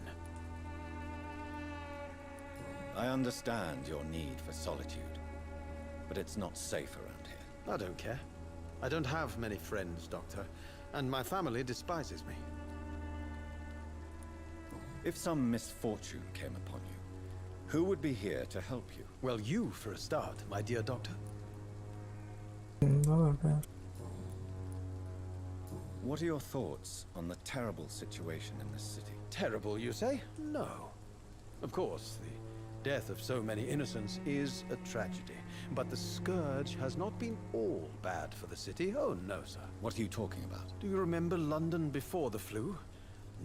I understand your need for solitude, but it's not safe around here. I don't care. I don't have many friends, Doctor, and my family despises me. If some misfortune came upon you, who would be here to help you? Well, you for a start, my dear Doctor. What are your thoughts on the terrible situation in this city? Terrible, you say? No. Of course, the death of so many innocents is a tragedy. But the scourge has not been all bad for the city. Oh, no, sir. What are you talking about? Do you remember London before the flu?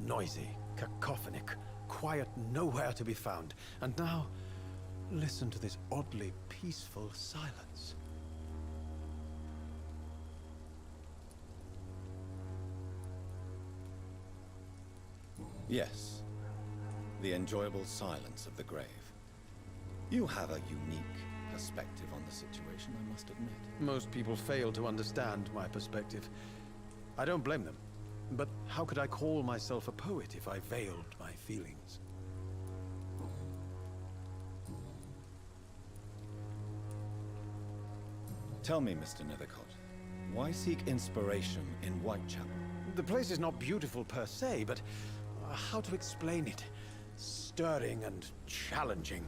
Noisy, cacophonic, quiet nowhere to be found. And now, listen to this oddly peaceful silence. Yes. The enjoyable silence of the grave. You have a unique perspective on the situation, I must admit. Most people fail to understand my perspective. I don't blame them. But how could I call myself a poet if I veiled my feelings? Tell me, Mr. Nethercott, why seek inspiration in Whitechapel? The place is not beautiful per se, but how to explain it? Stirring and challenging.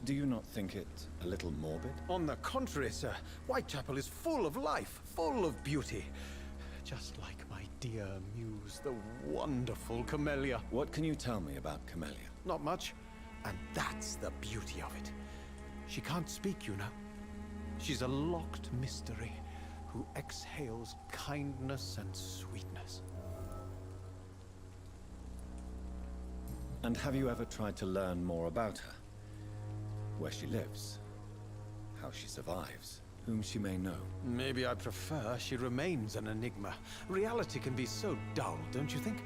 Do you not think it a little morbid? On the contrary, sir. Whitechapel is full of life, full of beauty. Just like my dear muse, the wonderful Camellia. What can you tell me about Camellia? Not much. And that's the beauty of it. She can't speak, you know. She's a locked mystery who exhales kindness and sweetness. And have you ever tried to learn more about her? Where she lives, how she survives, whom she may know? Maybe I prefer she remains an enigma. Reality can be so dull, don't you think?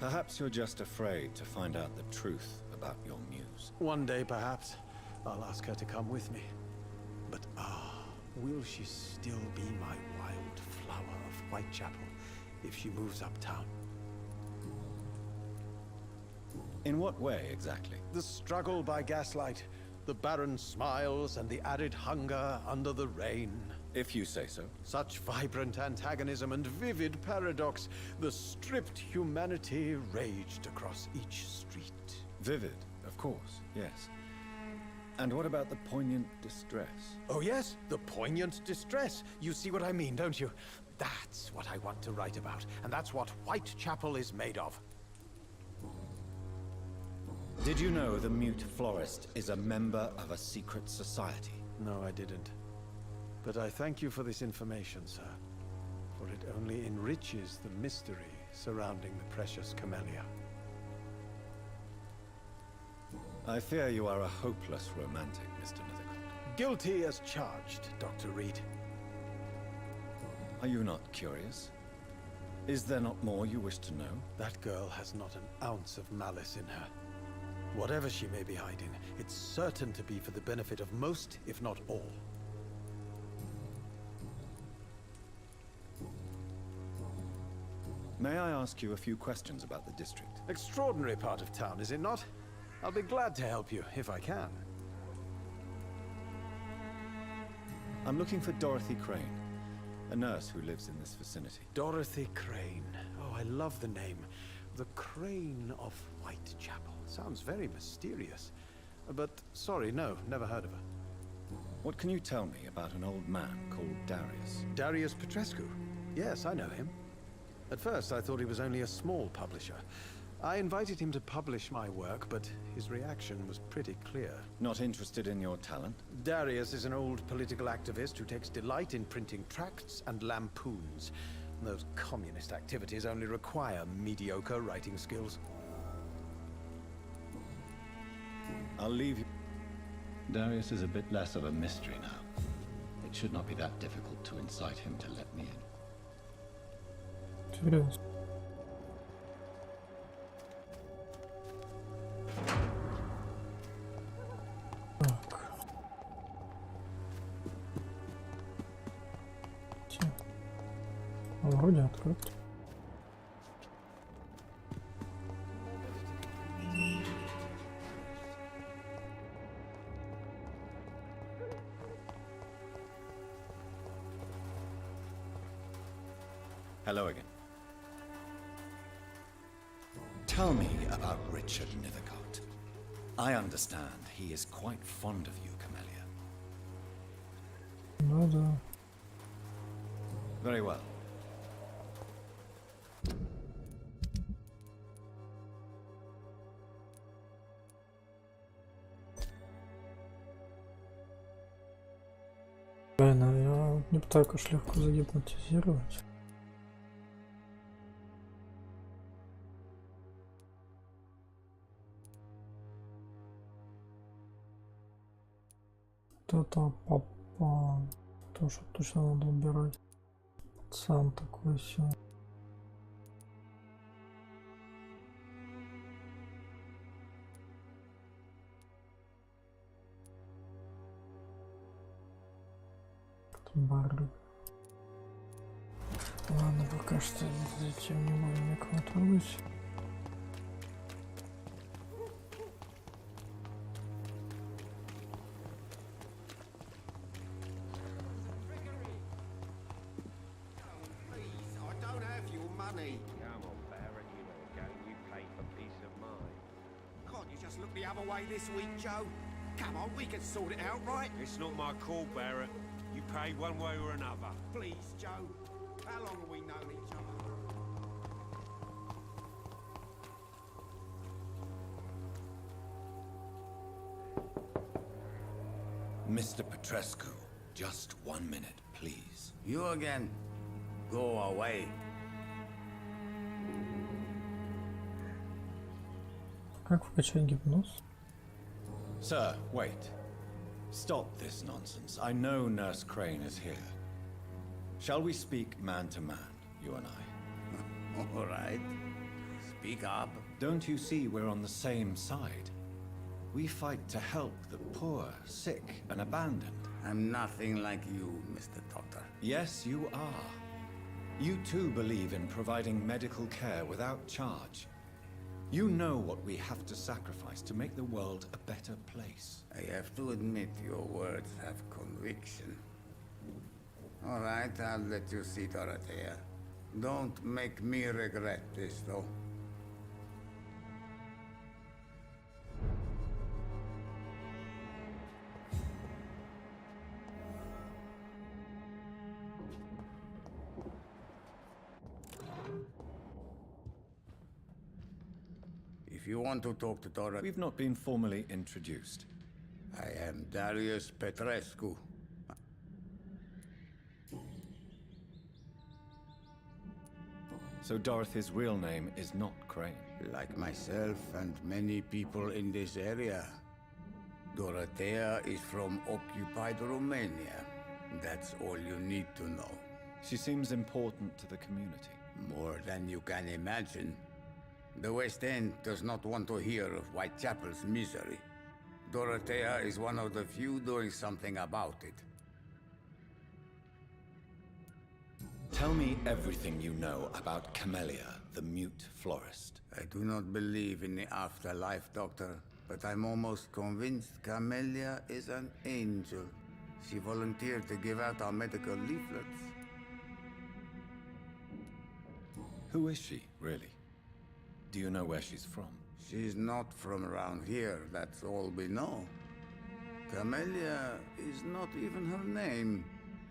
Perhaps you're just afraid to find out the truth about your muse. One day, perhaps, I'll ask her to come with me. But will she still be my wild flower of Whitechapel if she moves uptown? In what way, exactly? The struggle by gaslight, the barren smiles and the added hunger under the rain. If you say so. Such vibrant antagonism and vivid paradox, the stripped humanity raged across each street. Vivid, of course, yes. And what about the poignant distress? Oh yes, the poignant distress. You see what I mean, don't you? That's what I want to write about, and that's what Whitechapel is made of. Did you know the mute florist is a member of a secret society? No, I didn't. But I thank you for this information, sir. For it only enriches the mystery surrounding the precious Camellia. I fear you are a hopeless romantic, Mr. Nethercott. Guilty as charged, Dr. Reed. Are you not curious? Is there not more you wish to know? That girl has not an ounce of malice in her. Whatever she may be hiding, it's certain to be for the benefit of most, if not all. May I ask you a few questions about the district? Extraordinary part of town, is it not? I'll be glad to help you, if I can. I'm looking for Dorothy Crane, a nurse who lives in this vicinity. Dorothy Crane. Oh, I love the name. The Crane of Uайтчепел. Sounds very mysterious. But sorry, no, never heard of her. What can you tell me about an old man called Darius? Darius Petrescu? Yes, I know him. At first, I thought he was only a small publisher. I invited him to publish my work, but his reaction was pretty clear. Not interested in your talent? Darius is an old political activist who takes delight in printing tracts and lampoons. Those communist activities only require mediocre writing skills. I'll leave you. Darius is a bit less of a mystery now. It should not be that difficult to incite him to let me in. Интересно. Так. Вроде открыт. Hello again. Tell me about Richard Nethercott. I understand he is quite fond of you, Camellia. Ну да. Very well. Блин, я не так уж легко загипнотизировать. Это папа. Тоже точно надо убирать. Сам такой все. Бары. Ладно, пока что зачем не будем никого трогать. This week, Joe. Come on, we can sort it out, right? It's not my call, Barrett. You pay one way or another. Please, Joe. How long have we known each other? Mr. Petrescu, just 1 minute, please. You again. Go away. Как вкачать гипноз? Sir, wait. Stop this nonsense. I know Nurse Crane is here. Shall we speak man to man, you and I? All right. Speak up. Don't you see we're on the same side? We fight to help the poor, sick, and abandoned. I'm nothing like you, Mr. Doctor. Yes, you are. You too believe in providing medical care without charge. You know what we have to sacrifice to make the world a better place. I have to admit your words have conviction. All right, I'll let you see Dorothea. Don't make me regret this, though. If you want to talk to Dorothea... We've not been formally introduced. I am Darius Petrescu. So Dorothy's real name is not Crane? Like myself and many people in this area. Dorothea is from occupied Romania. That's all you need to know. She seems important to the community. More than you can imagine. The West End does not want to hear of Uайтчепel's misery. Dorothea is one of the few doing something about it. Tell me everything you know about Camellia, the mute florist. I do not believe in the afterlife, Doctor, but I'm almost convinced Camellia is an angel. She volunteered to give out our medical leaflets. Who is she, really? Do you know where she's from? She's not from around here, that's all we know. Camellia is not even her name.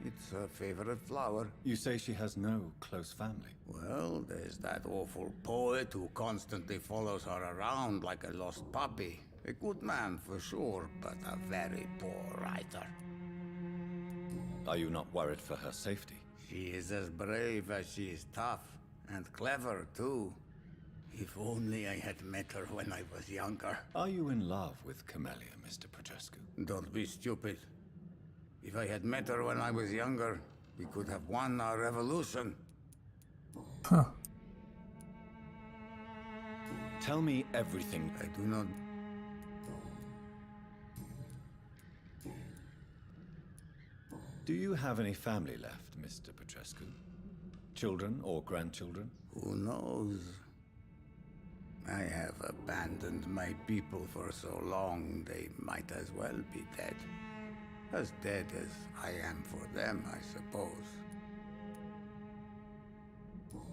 It's her favorite flower. You say she has no close family? Well, there's that awful poet who constantly follows her around like a lost puppy. A good man for sure, but a very poor writer. Are you not worried for her safety? She is as brave as she is tough, and clever too. If only I had met her when I was younger. Are you in love with Camellia, Mr. Petrescu? Don't be stupid. If I had met her when I was younger, we could have won our revolution. Huh. Tell me everything. I do not... Do you have any family left, Mr. Petrescu? Children or grandchildren? Who knows? I have abandoned my people for so long, they might as well be dead. As dead as I am for them, I suppose.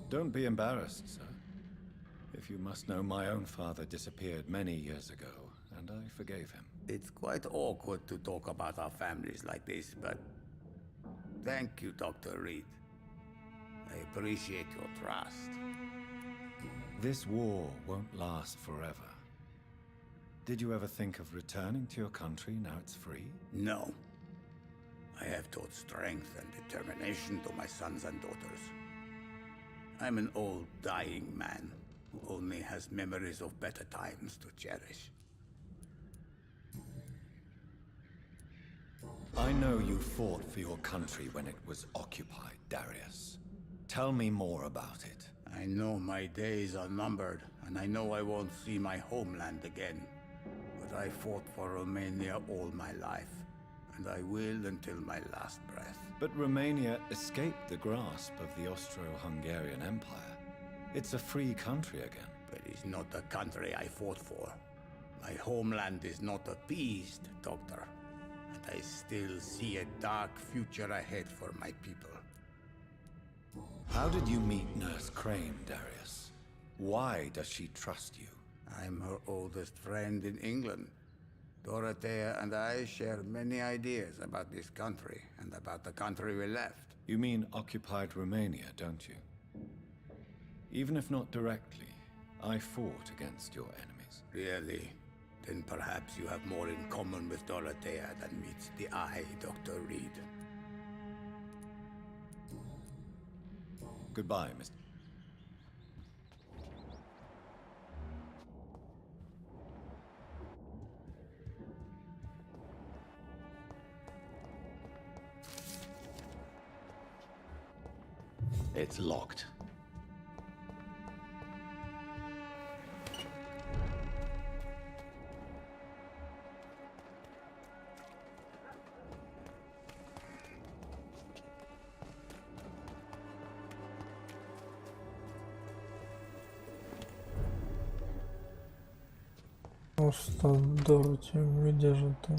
Don't be embarrassed, sir. If you must know, my own father disappeared many years ago, and I forgave him. It's quite awkward to talk about our families like this, but... Thank you, Dr. Reed. I appreciate your trust. This war won't last forever. Did you ever think of returning to your country now it's free? No. I have taught strength and determination to my sons and daughters. I'm an old, dying man who only has memories of better times to cherish. I know you fought for your country when it was occupied, Darius. Tell me more about it. I know my days are numbered, and I know I won't see my homeland again. But I fought for Romania all my life, and I will until my last breath. But Romania escaped the grasp of the Austro-Hungarian Empire. It's a free country again. But it's not the country I fought for. My homeland is not appeased, Doctor. And I still see a dark future ahead for my people. How did you meet Nurse Crane, Darius? Why does she trust you? I'm her oldest friend in England. Dorothea and I share many ideas about this country and about the country we left. You mean occupied Romania, don't you? Even if not directly, I fought against your enemies. Really? Then perhaps you have more in common with Dorothea than meets the eye, Dr. Reed. Goodbye, Mr. It's locked. Просто Дороти выдержит.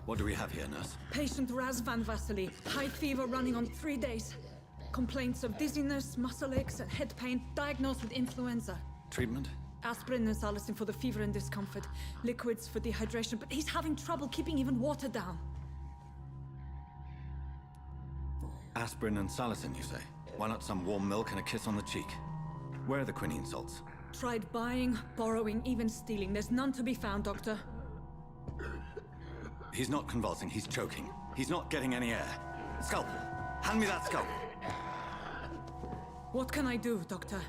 What do we have here, nurse? Patient Raz Van Vasily. High fever running on 3 days. Complaints of dizziness, muscle aches, and head pain. Diagnosed with influenza. Treatment? Aspirin and salicin for the fever and discomfort. Liquids for dehydration, but he's having trouble keeping even water down. Aspirin and salicin, you say? Why not some warm milk and a kiss on the cheek? Where are the quinine salts? Tried buying, borrowing, even stealing. There's none to be found, Doctor. He's not convulsing, he's choking. He's not getting any air. Scalpel! Hand me that scalpel! What can I do, Doctor?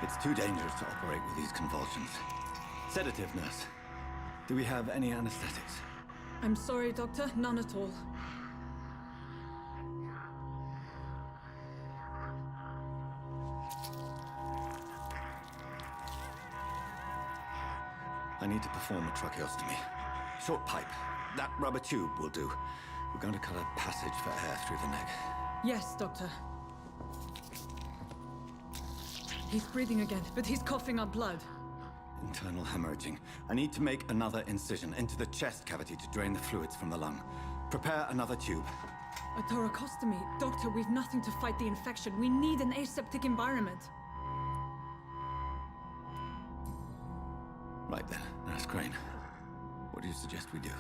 It's too dangerous to operate with these convulsions. Sedative, nurse. Do we have any anesthetics? I'm sorry, Doctor, none at all. I need to perform a tracheostomy. Short pipe. That rubber tube will do. We're going to cut a passage for air through the neck. Yes, Doctor. He's breathing again, but he's coughing up blood. Internal hemorrhaging. I need to make another incision into the chest cavity to drain the fluids from the lung. Prepare another tube. A thoracostomy? Doctor, we've nothing to fight the infection. We need an aseptic environment. Right then, Nurse Crane. What do you suggest we do?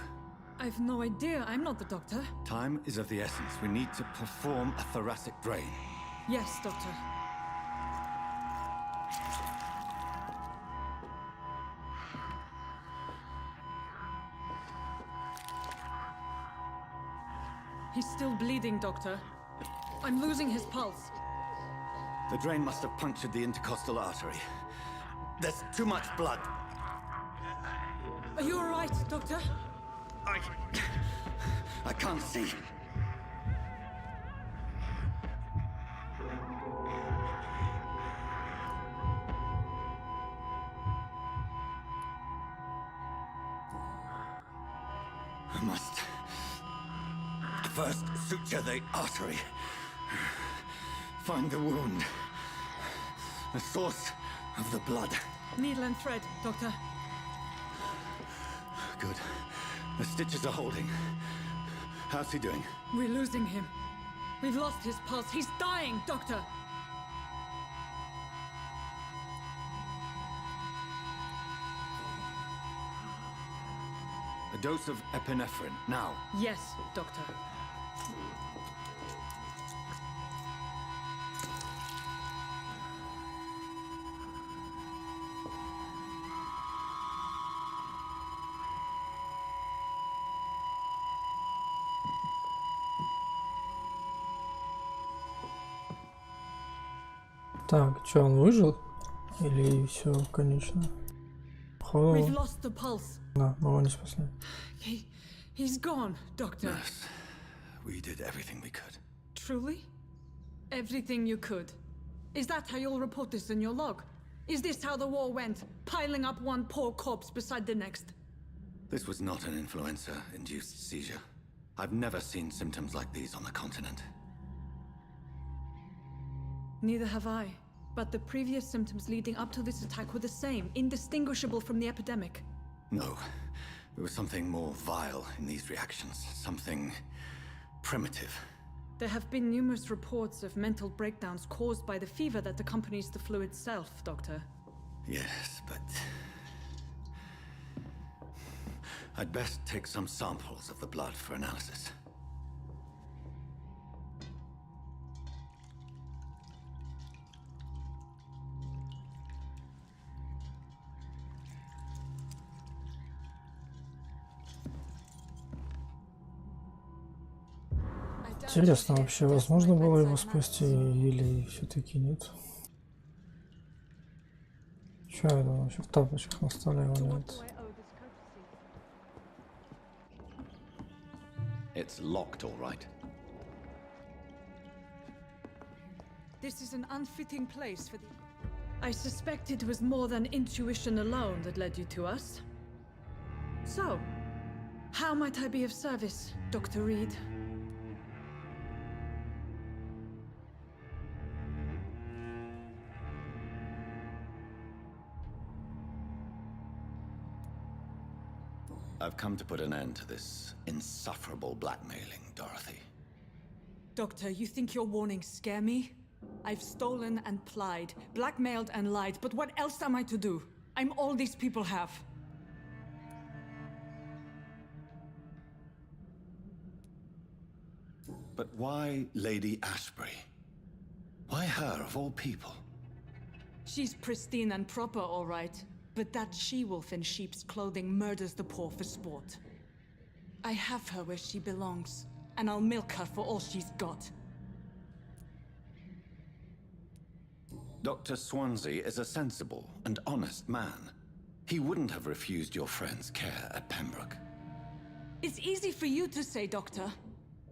I've no idea. I'm not the doctor. Time is of the essence. We need to perform a thoracic drain. Yes, Doctor. He's still bleeding, Doctor. I'm losing his pulse. The drain must have punctured the intercostal artery. There's too much blood. Are you all right, Doctor? I can't see. I must first suture the artery. Find the wound. The source of the blood. Needle and thread, Doctor. Good. The stitches are holding. How's he doing? We're losing him. We've lost his pulse. He's dying, Doctor. A dose of epinephrine, now. Yes, Doctor. Так, что, он выжил? Или все, конечно? We've lost the pulse. Да, мы его не спасли. He's gone, Doctor. Nurse, we did everything we could. Truly? Everything you could? Is that how you'll report this in your log? Is this how the war went? Piling up one poor corpse beside the next? This was not an influenza-induced seizure. I've never seen symptoms like these on the continent. Neither have I. But the previous symptoms leading up to this attack were the same, indistinguishable from the epidemic. No. There was something more vile in these reactions. Something primitive. There have been numerous reports of mental breakdowns caused by the fever that accompanies the flu itself, Doctor. Yes, but I'd best take some samples of the blood for analysis. Интересно, вообще возможно было его спасти или все-таки нет? Че это вообще в тапочках на столе валяется? It's locked, all right. This is an unfitting place for the... I suspect it was more than intuition alone that led you to us. So, how might I be of service, Dr. Reed? I've come to put an end to this insufferable blackmailing, Dorothy. Doctor, you think your warnings scare me? I've stolen and plied, blackmailed and lied, but what else am I to do? I'm all these people have. But why Lady Ashbury? Why her, of all people? She's pristine and proper, all right. But that she-wolf in sheep's clothing murders the poor for sport. I have her where she belongs, and I'll milk her for all she's got. Dr. Swansea is a sensible and honest man. He wouldn't have refused your friend's care at Pembroke. It's easy for you to say, Doctor.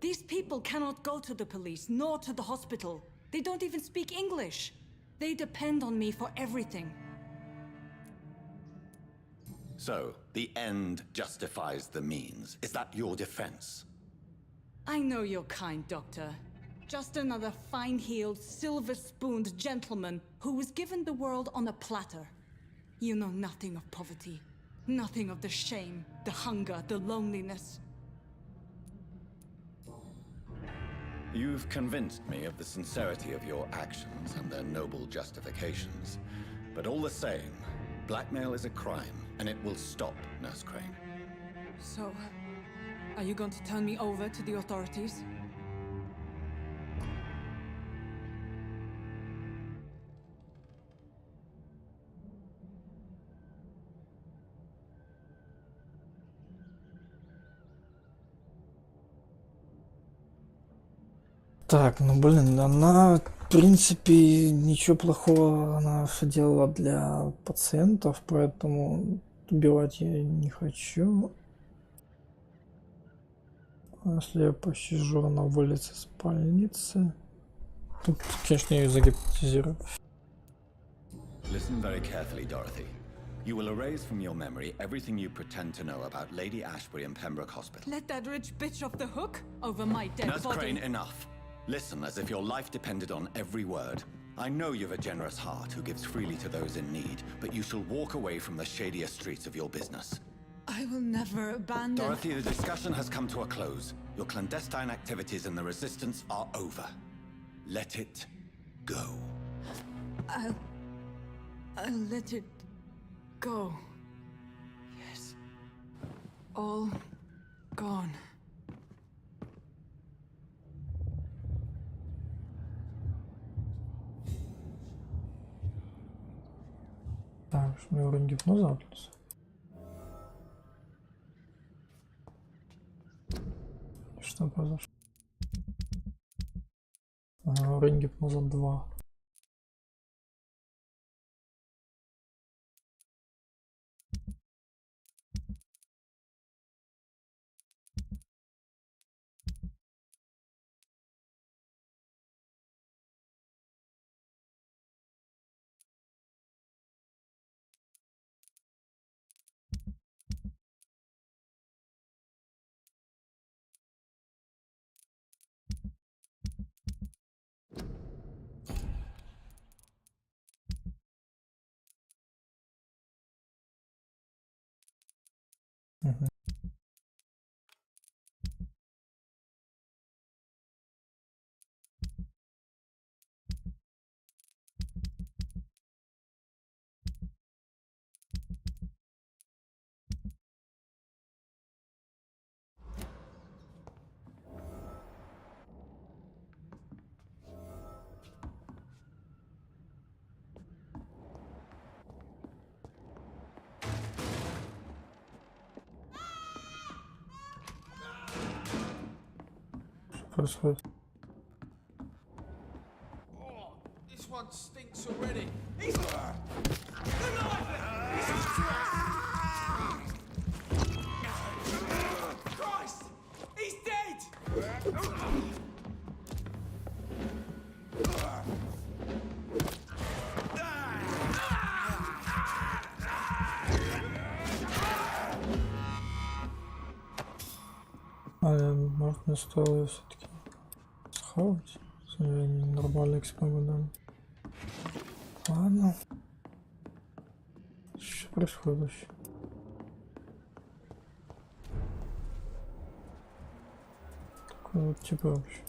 These people cannot go to the police, nor to the hospital. They don't even speak English. They depend on me for everything. So, the end justifies the means. Is that your defense? I know you're kind, Doctor. Just another fine-heeled, silver-spooned gentleman who was given the world on a platter. You know nothing of poverty. Nothing of the shame, the hunger, the loneliness. You've convinced me of the sincerity of your actions and their noble justifications. But all the same, blackmail is a crime, and it will stop, Nurse Crane. So, are you going to turn me over to the authorities? Так, ну блин, она, в принципе, ничего плохого она делала для пациентов, поэтому убивать я не хочу. Если я посижу, она вылезет из больницы. Тут, конечно, я ее загипнотизирую. Listen very carefully, Dorothy. You will erase from your memory everything you pretend to know about Lady Ashbury and Pembroke Hospital. Let that rich bitch off the hook over my dead Nurse body. Crane, enough. Listen as if your life depended on every word. I know you've a generous heart who gives freely to those in need, but you shall walk away from the shadier streets of your business. I will never abandon... Dorothy, the discussion has come to a close. Your clandestine activities in the Resistance are over. Let it go. I'll let it go. Yes. All gone. Так, что у меня уровень гипноза атлас. Что произошло? Уровень гипноза 2. Происходит. Oh, this one stinks already. Christ! He's dead! Может, мне стоило ее все-таки схавать? Я нормально экспо дам. Ладно. Что происходит вообще? Такой вот типа вообще.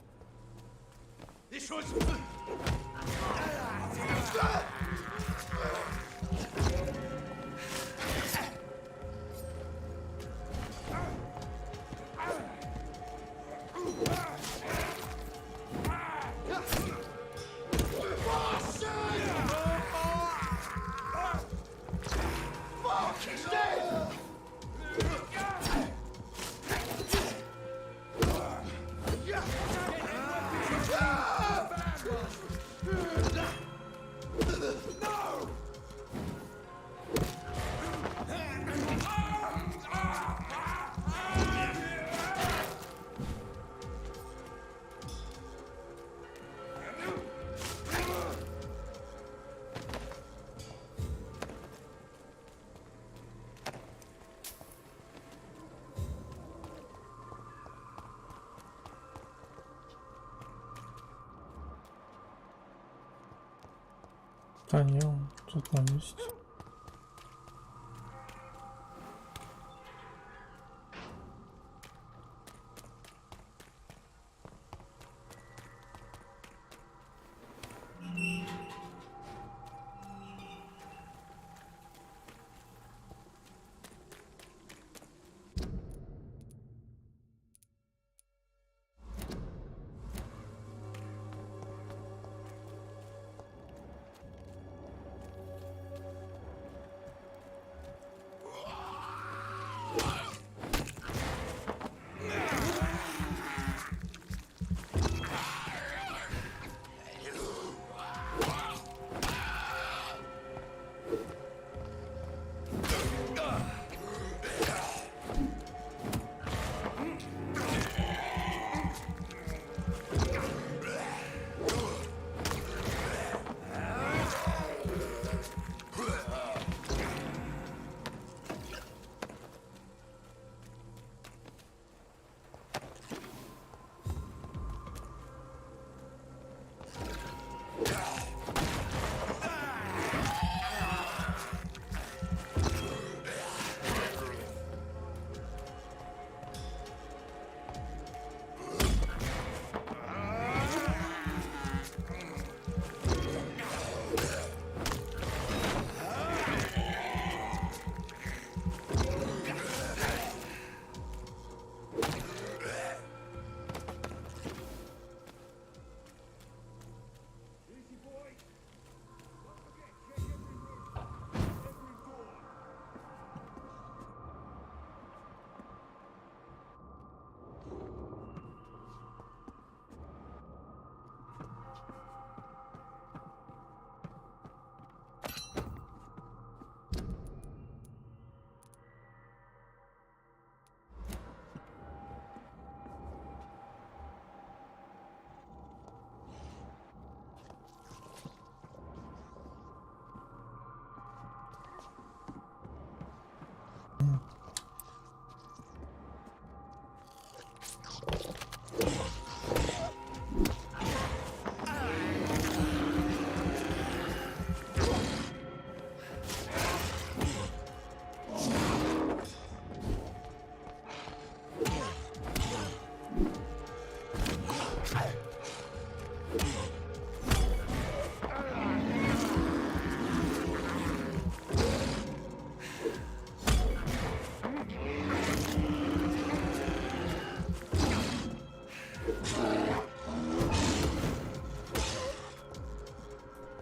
А не, он тут на месте.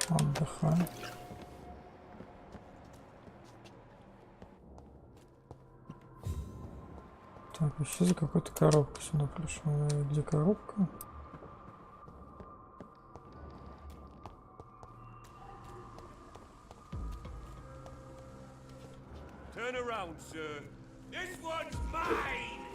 Отдыхаю. Так, еще за какой-то коробкой сюда пришел. Где коробка? Turn around, sir. This one's mine!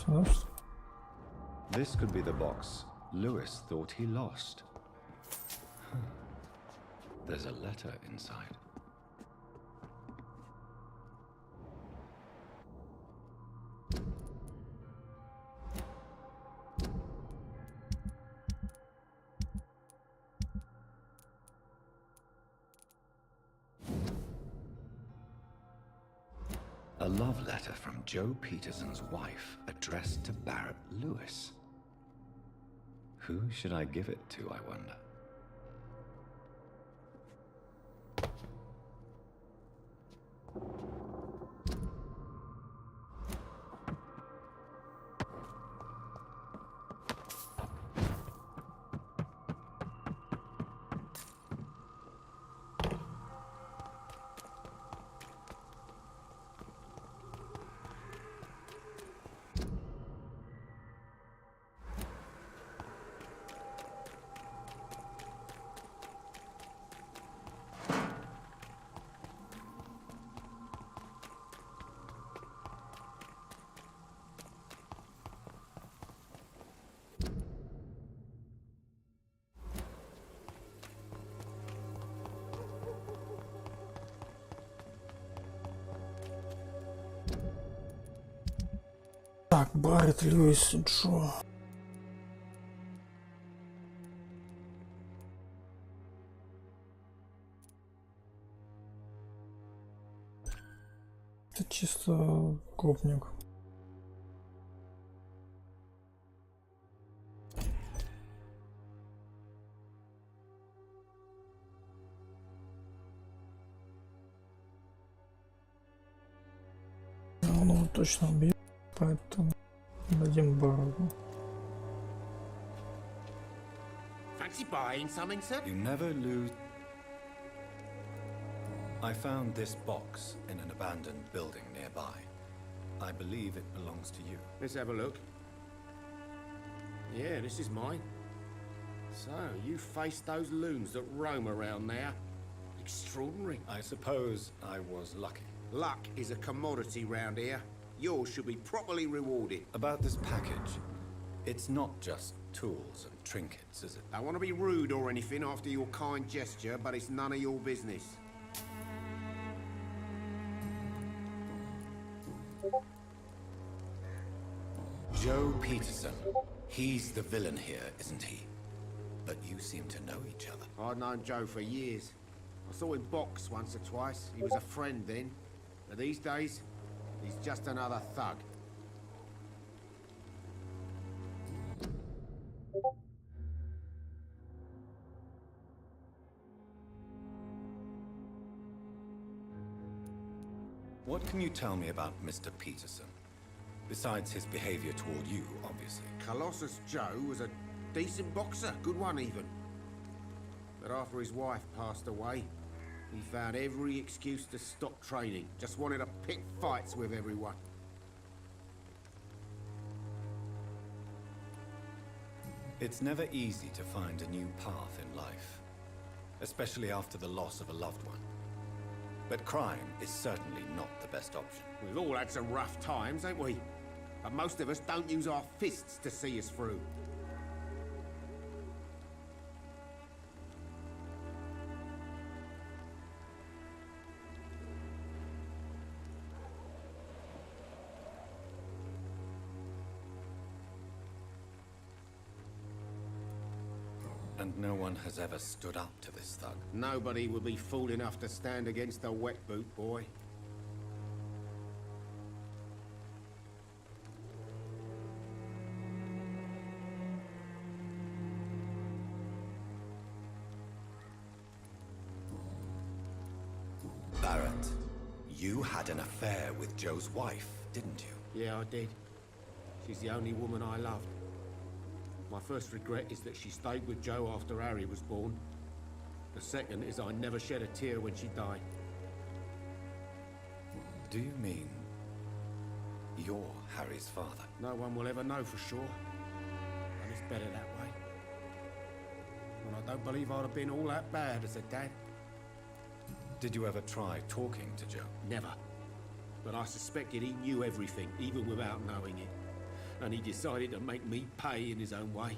государства. This could be the box Lewis thought he lost. There's a letter inside. A love letter from Joe Peterson's wife, addressed to Barrett Lewis. Who should I give it to, I wonder? Так, Барретт, Льюис, Джо. Это чисто гопник. Он его точно убьет, поэтому дадим Барреttу. Fancy buying something, sir? You never lose. I found this box in an abandoned building nearby. I believe it belongs to you. Let's have a look. Yeah, this is mine. So, you faced those loons that roam around there. Extraordinary. I suppose I was lucky. Luck is a commodity round here. Yours should be properly rewarded. About this package, it's not just tools and trinkets, is it? I want to be rude or anything after your kind gesture, but it's none of your business. Joe Peterson. He's the villain here, isn't he? But you seem to know each other. I've known Joe for years. I saw him box once or twice. He was a friend then. But these days, he's just another thug. What can you tell me about Mr. Peterson? Besides his behavior toward you, obviously. Colossus Joe was a decent boxer, good one even. But after his wife passed away, he found every excuse to stop training. Just wanted to pick fights with everyone. It's never easy to find a new path in life, especially after the loss of a loved one. But crime is certainly not the best option. We've all had some rough times, ain't we? But most of us don't use our fists to see us through. And no one has ever stood up to this thug. Nobody would be fool enough to stand against a wet boot boy. Barrett, you had an affair with Joe's wife, didn't you? Yeah, I did. She's the only woman I loved. My first regret is that she stayed with Joe after Harry was born. The second is I never shed a tear when she died. Do you mean you're Harry's father? No one will ever know for sure. And it's better that way. And I don't believe I'd have been all that bad as a dad. Did you ever try talking to Joe? Never. But I suspected he knew everything, even without knowing it. and he decided to make me pay in his own way.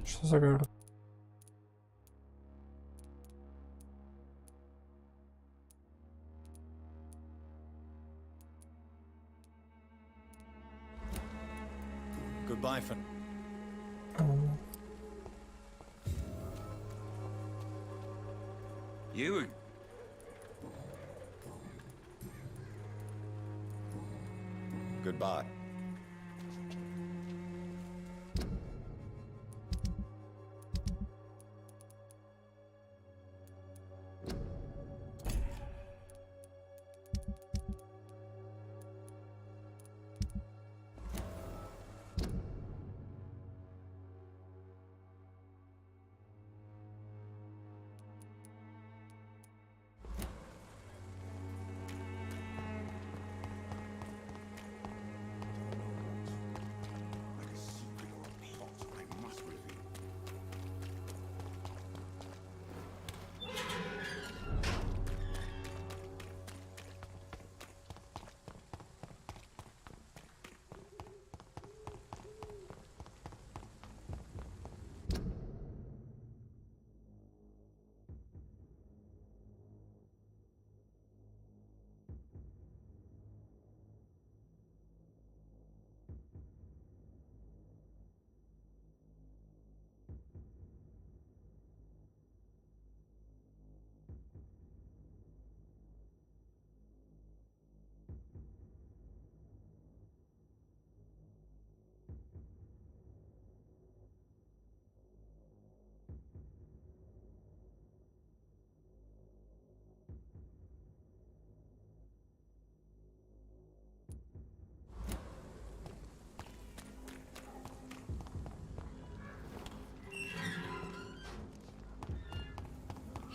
Что за город? Goodbye for... You... Goodbye.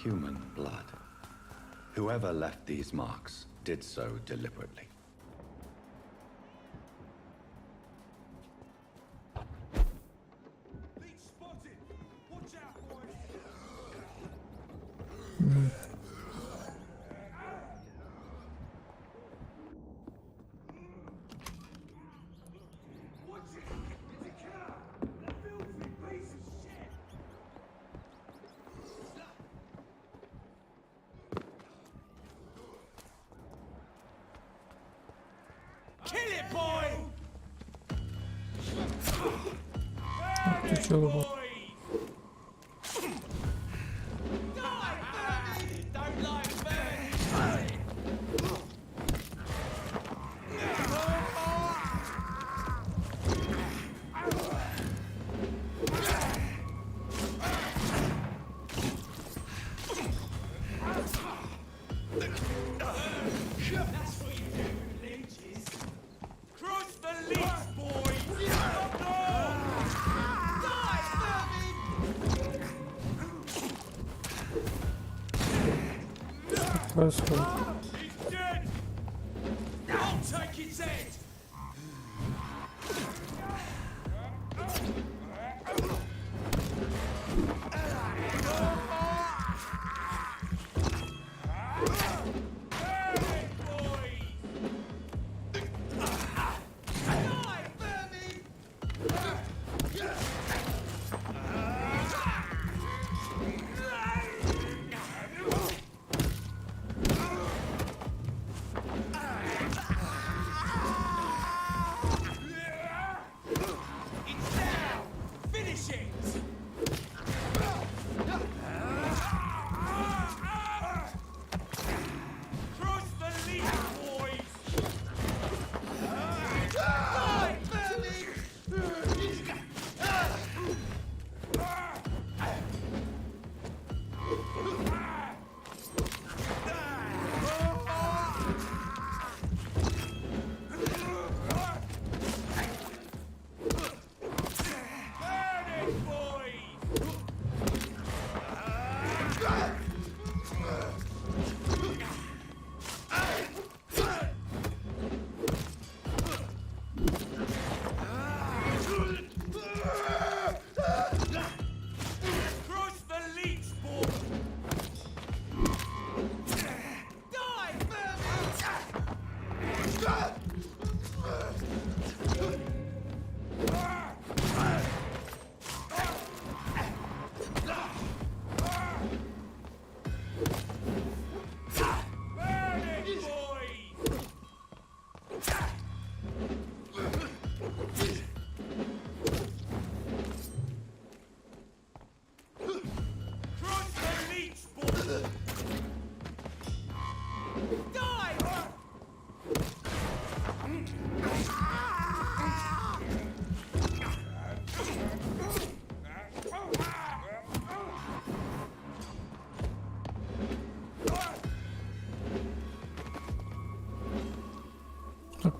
Human blood. Whoever left these marks did so deliberately. Kill it, boy! Ты чё, лоба? Происходит.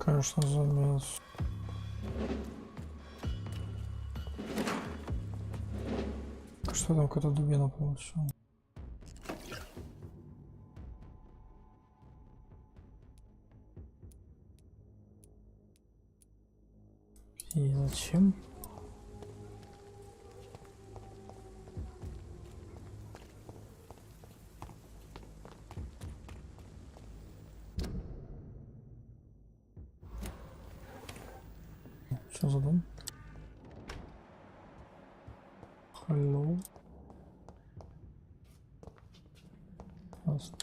Конечно, замес. Что там, какая-то дубина получил? И зачем? Что за дом? Hello. Ясно.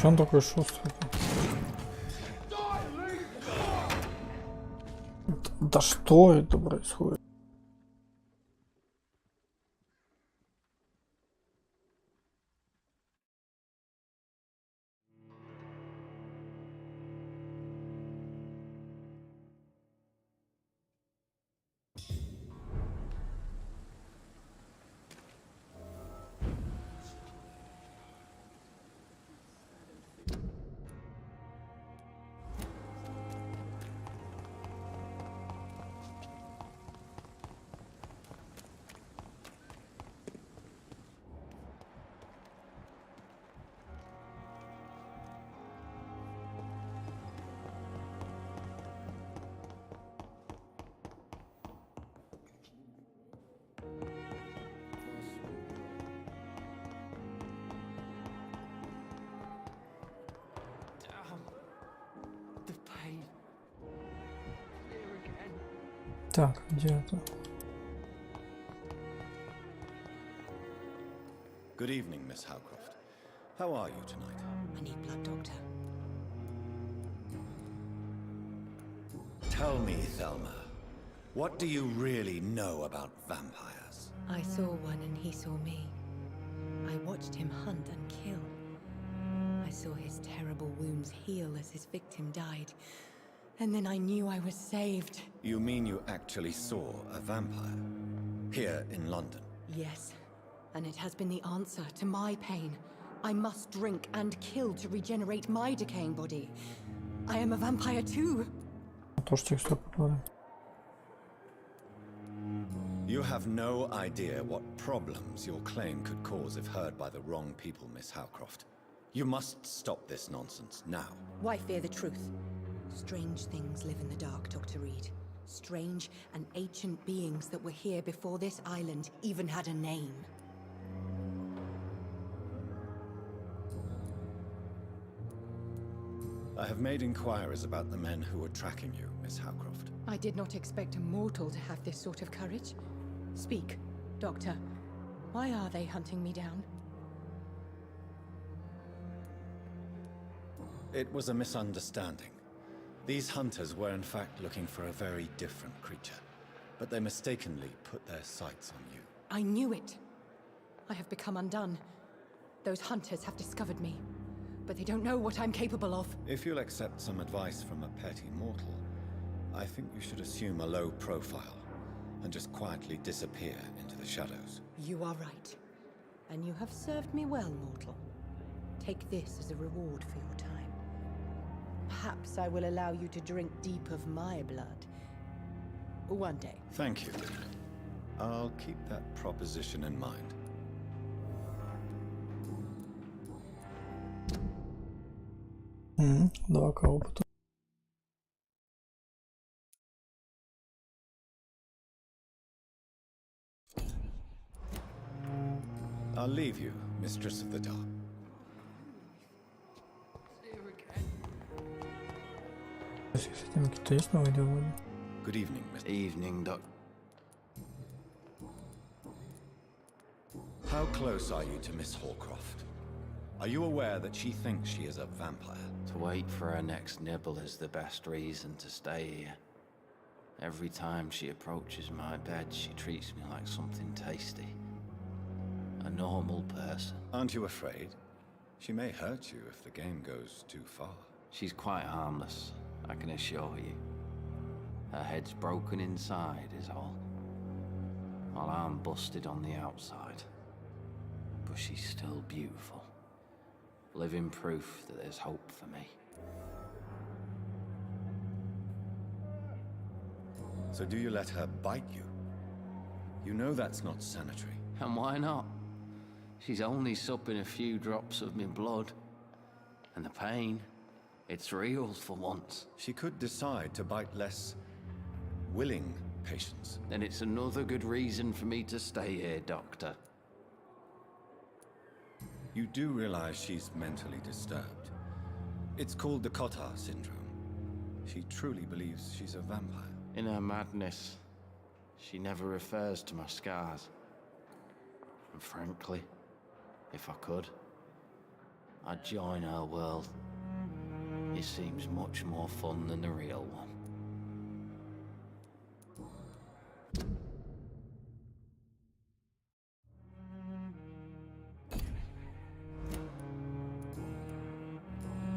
Че он такой шустрый? Да что это происходит? Так, где это? Good evening, Miss Howcroft. How are you tonight? I need blood, Doctor. Tell me, Thelma, what do you really know about vampires? I saw one and he saw me. I watched him hunt and kill. I saw his terrible wounds heal as his victim died. And then I knew I was saved. You mean you actually saw a vampire? Here in London? Yes. And it has been the answer to my pain. I must drink and kill to regenerate my decaying body. I am a vampire too. Тоже текстур попали. You have no idea what problems your claim could cause if heard by the wrong people, Miss Howcroft. You must stop this nonsense now. Why fear the truth? Strange things live in the dark, Dr. Reed. Strange and ancient beings that were here before this island even had a name. I have made inquiries about the men who were tracking you, Miss Howcroft. I did not expect a mortal to have this sort of courage. Speak, Doctor. Why are they hunting me down? It was a misunderstanding. These hunters were in fact looking for a very different creature, but they mistakenly put their sights on you. I knew it. I have become undone. Those hunters have discovered me, but they don't know what I'm capable of. If you'll accept some advice from a petty mortal, I think you should assume a low profile and just quietly disappear into the shadows. You are right. And you have served me well, mortal. Take this as a reward for your time. Perhaps I will allow you to drink deep of my blood. One day. Thank you. I'll keep that proposition in mind. Два-ка опыта. I'll leave you, Mistress of the Dark. С этим какие-то есть новые диалоги? Good evening, Mr. Evening, Doc. How close are you to Miss Hallcroft? Are you aware that she thinks she is a vampire? To wait for her next nibble is the best reason to stay here. Every time she approaches my bed, she treats me like something tasty. A normal person. Aren't you afraid? She may hurt you if the game goes too far. She's quite harmless, I can assure you. Her head's broken inside is all. While I'm busted on the outside. But she's still beautiful. Living proof that there's hope for me. So do you let her bite you? You know that's not sanitary. And why not? She's only supping a few drops of my blood. And the pain, it's real for once. She could decide to bite less willing patients. Then it's another good reason for me to stay here, Doctor. You do realize she's mentally disturbed. It's called the Cotard syndrome. She truly believes she's a vampire. In her madness, she never refers to my scars. And frankly, if I could, I'd join her world. It seems much more fun than the real one.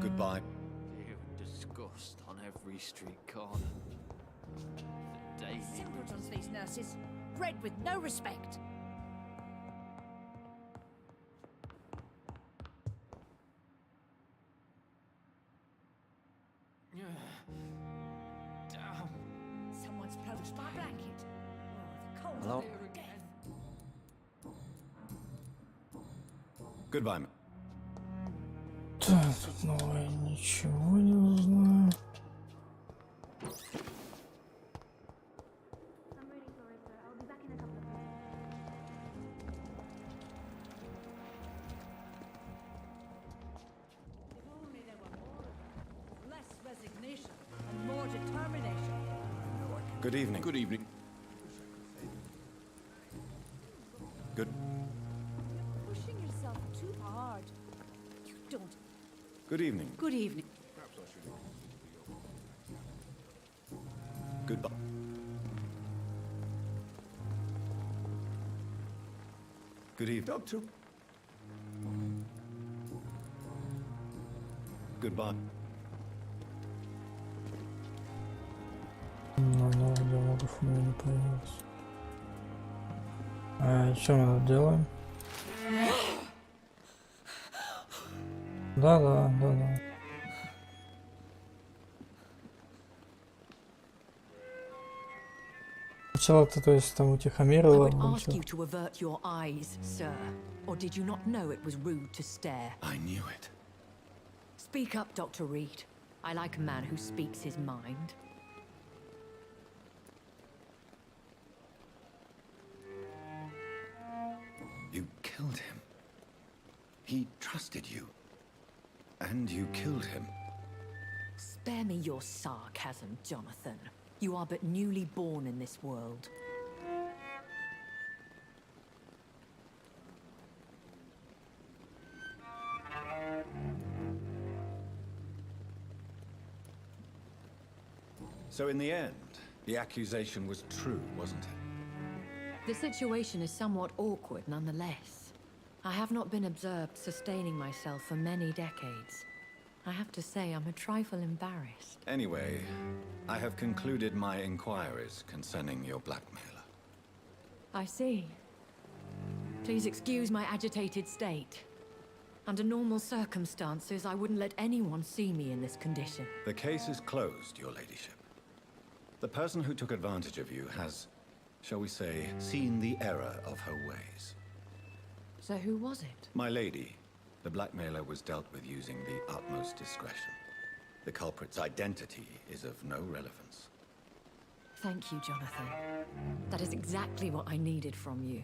Goodbye. Fear and disgust on every street corner. The daily Simpletons, these nurses. Bred with no respect. Damn. Someone's poached my blanket. Oh, the cold Hello? of death. Goodbye. Так, тут новое ничего не узнаю. Less resignation and more determination. Good evening. Good evening. Good. You're pushing yourself too hard. You don't. Good evening. Good evening. Goodbye. Good evening. Doctor. Goodbye. Но новых диалогов у меня не появилось. Что мы тут делаем? Да. Сначала-то, то есть, там I утихомирила. would ask you to avert your eyes, sir. Or did you not know it was rude to stare? I knew it. Speak up, Dr. Reed. I like a man who speaks his mind. You killed him. He trusted you. And you killed him. Spare me your sarcasm, Jonathan. You are but newly born in this world. So in the end, the accusation was true, wasn't it? The situation is somewhat awkward nonetheless. I have not been observed sustaining myself for many decades. I have to say I'm a trifle embarrassed. Anyway, I have concluded my inquiries concerning your blackmailer. I see. Please excuse my agitated state. Under normal circumstances, I wouldn't let anyone see me in this condition. The case is closed, your ladyship. The person who took advantage of you has, shall we say, seen the error of her ways. So who was it? My lady, the blackmailer was dealt with using the utmost discretion. The culprit's identity is of no relevance. Thank you, Jonathan. That is exactly what I needed from you.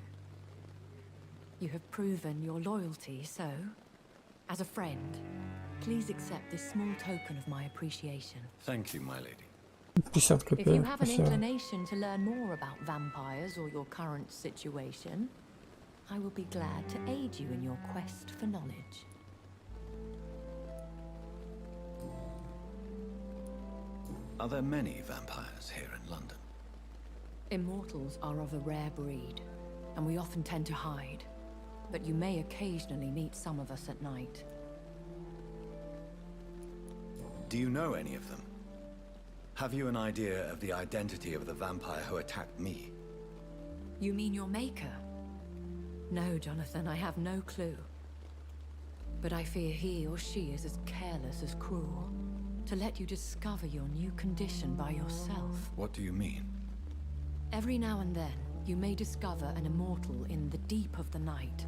You have proven your loyalty, so, as a friend, please accept this small token of my appreciation. Thank you, my lady. 50 If you копеек, have an спасибо. inclination to learn more about vampires or your current situation, I will be glad to aid you in your quest for knowledge. Are there many vampires here in London? Immortals are of a rare breed, and we often tend to hide. But you may occasionally meet some of us at night. Do you know any of them? Have you an idea of the identity of the vampire who attacked me? You mean your maker? No, Jonathan, I have no clue. But I fear he or she is as careless as cruel. To let you discover your new condition by yourself. What do you mean? Every now and then, you may discover an immortal in the deep of the night.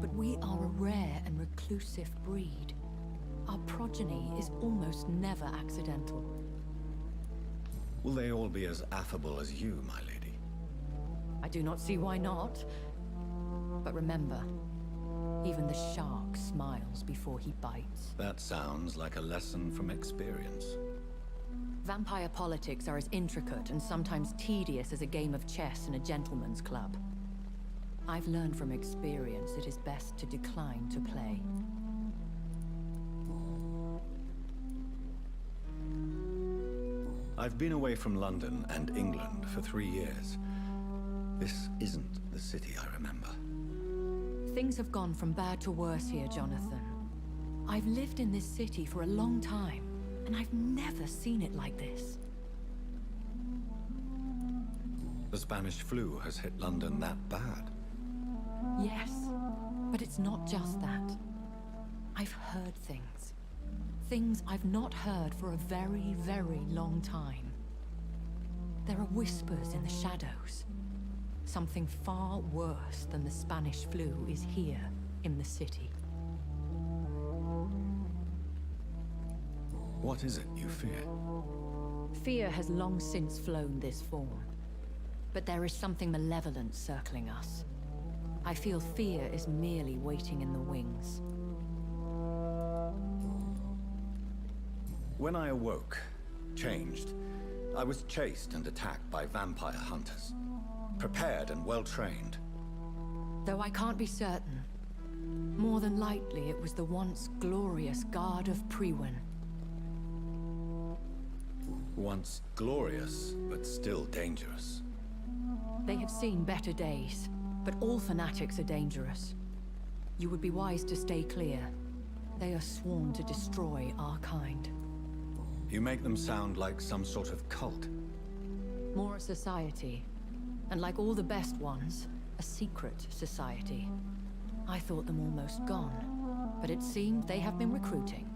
But we are a rare and reclusive breed. Our progeny is almost never accidental. Will they all be as affable as you, my lady? I do not see why not. But remember, even the shark smiles before he bites. That sounds like a lesson from experience. Vampire politics are as intricate and sometimes tedious as a game of chess in a gentleman's club. I've learned from experience it is best to decline to play. I've been away from London and England for 3 years. This isn't the city I remember. Things have gone from bad to worse here, Jonathan. I've lived in this city for a long time, and I've never seen it like this. The Spanish flu has hit London that bad. Yes, but it's not just that. I've heard things. Things I've not heard for a very, very long time. There are whispers in the shadows. Something far worse than the Spanish flu is here in the city. What is it you fear? Fear has long since flown this form. But there is something malevolent circling us. I feel fear is merely waiting in the wings. When I awoke, changed, I was chased and attacked by vampire hunters. Prepared and well-trained. Though I can't be certain, more than likely it was the once glorious Guard of Priwen. Once glorious, but still dangerous. They have seen better days, but all fanatics are dangerous. You would be wise to stay clear. They are sworn to destroy our kind. You make them sound like some sort of cult. More a society. And like all the best ones, a secret society. I thought them almost gone. but it seems they have been recruiting.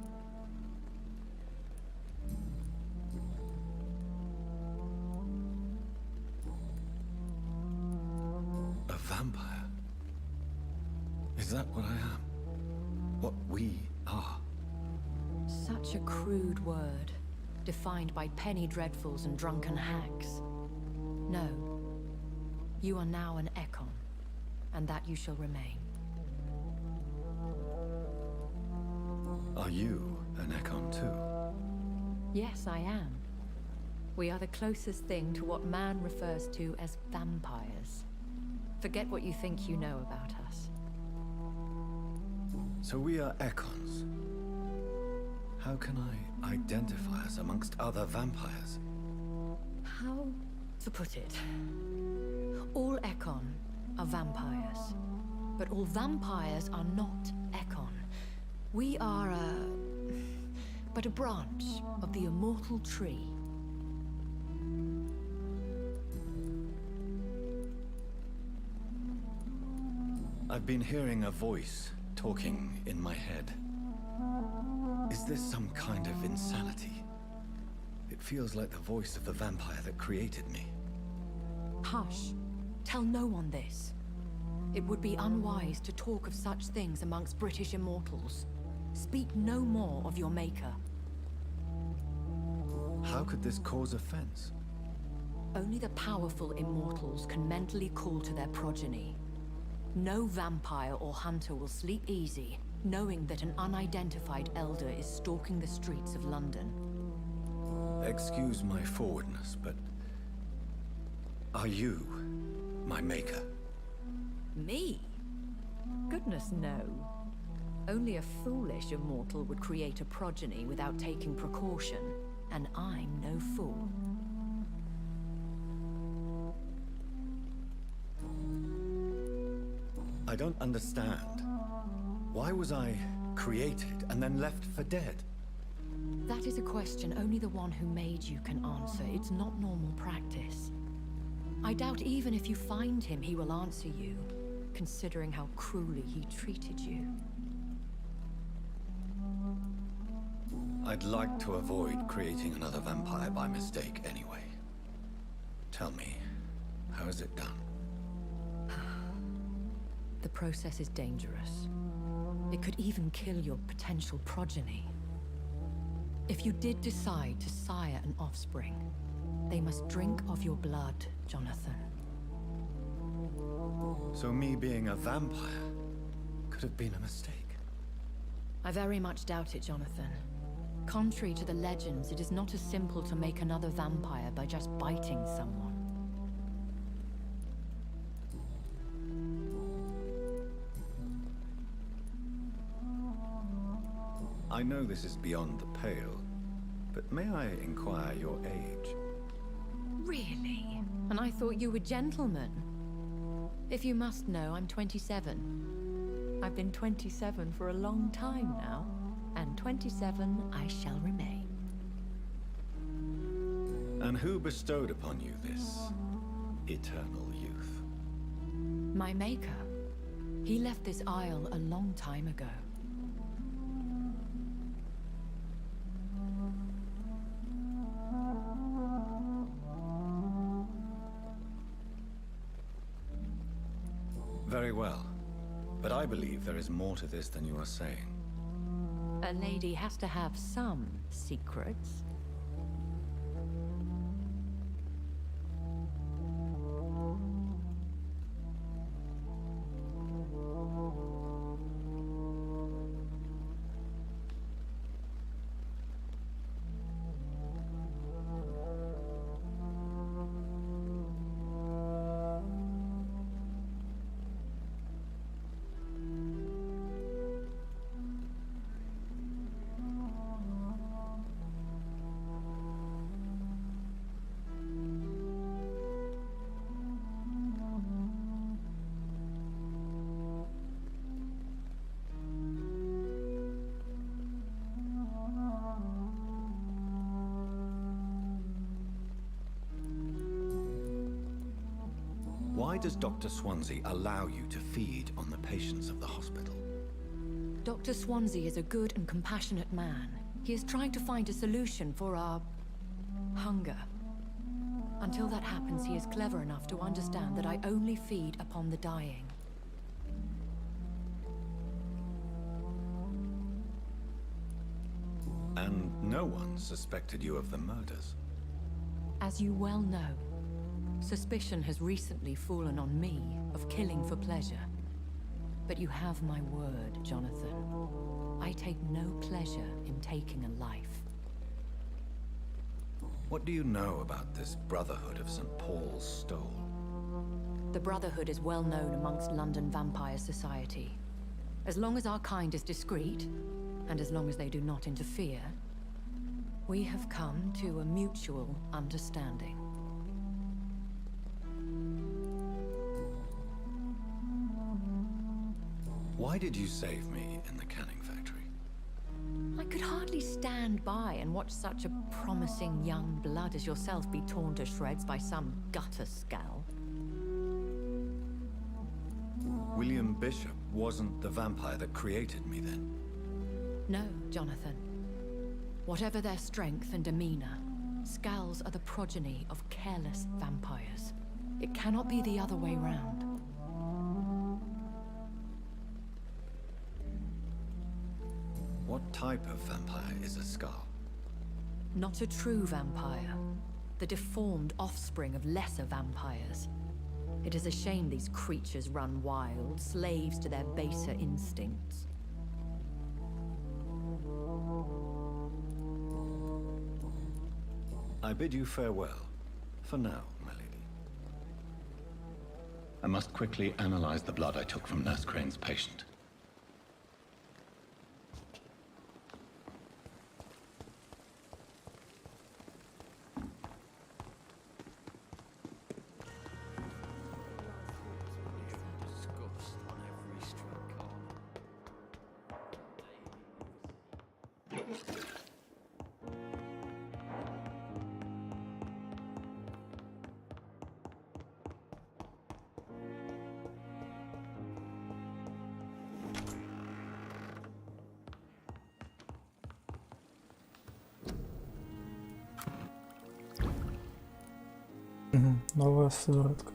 A vampire? Is that what I am? What we are? Such a crude word, defined by penny dreadfuls and drunken hags. No. You are now an Ekon, and that you shall remain. Are you an Ekon too? Yes, I am. We are the closest thing to what man refers to as vampires. Forget what you think you know about us. So we are Ekons. How can I identify us amongst other vampires? How to put it? All Ekon are vampires, but all vampires are not Ekon. We are but a branch of the immortal tree. I've been hearing a voice talking in my head. Is this some kind of insanity? It feels like the voice of the vampire that created me. Hush. Tell no one this. It would be unwise to talk of such things amongst British immortals. Speak no more of your maker. How could this cause offense? Only the powerful immortals can mentally call to their progeny. No vampire or hunter will sleep easy, knowing that an unidentified elder is stalking the streets of London. Excuse my forwardness, but are you my maker? Me? Goodness, no. Only a foolish immortal would create a progeny without taking precaution, and I'm no fool. I don't understand. Why was I created and then left for dead? That is a question only the one who made you can answer. It's not normal practice. I doubt even if you find him, he will answer you, considering how cruelly he treated you. I'd like to avoid creating another vampire by mistake anyway. Tell me, how is it done? The process is dangerous. It could even kill your potential progeny. If you did decide to sire an offspring, they must drink of your blood, Jonathan. So me being a vampire could have been a mistake. I very much doubt it, Jonathan. Contrary to the legends, it is not as simple to make another vampire by just biting someone. I know this is beyond the pale, but may I inquire your age? Really? And I thought you were gentlemen. If you must know, I'm 27. I've been 27 for a long time now, and 27 I shall remain. And who bestowed upon you this eternal youth? My maker. He left this isle a long time ago. Very well. But I believe there is more to this than you are saying. A lady has to have some secrets. Why does Dr. Swansea allow you to feed on the patients of the hospital? Dr. Swansea is a good and compassionate man. He is trying to find a solution for our hunger. Until that happens, he is clever enough to understand that I only feed upon the dying. And no one suspected you of the murders? As you well know, suspicion has recently fallen on me of killing for pleasure. But you have my word, Jonathan. I take no pleasure in taking a life. What do you know about this Brotherhood of St. Paul's Stole? The Brotherhood is well known amongst London vampire society. As long as our kind is discreet, and as long as they do not interfere, we have come to a mutual understanding. Why did you save me in the canning factory? I could hardly stand by and watch such a promising young blood as yourself be torn to shreds by some gutter scowl. William Bishop wasn't the vampire that created me then? No, Jonathan. Whatever their strength and demeanor, Scowls are the progeny of careless vampires. It cannot be the other way round. What type of vampire is a Scowl? Not a true vampire. The deformed offspring of lesser vampires. It is a shame these creatures run wild, slaves to their baser instincts. I bid you farewell, for now, my lady. I must quickly analyze the blood I took from Nurse Crane's patient. Новая сыворотка.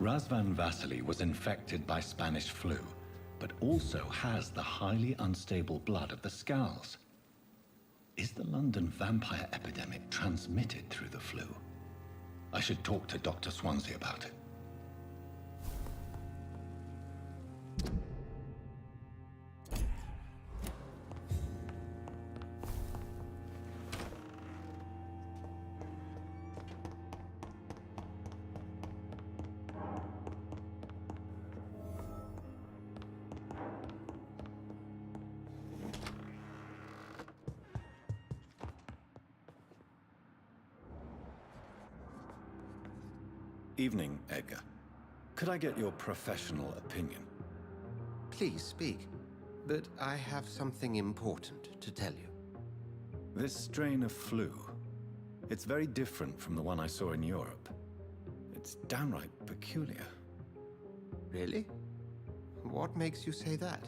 Razvan Vasily was infected by Spanish flu, but also has the highly unstable blood of the Scowls. Is the London vampire epidemic transmitted through the flu? I should talk to Dr. Swansea about it. Evening, Edgar. Could I get your professional opinion? Please speak, but I have something important to tell you. This strain of flu, it's very different from the one I saw in Europe. It's downright peculiar. Really? What makes you say that?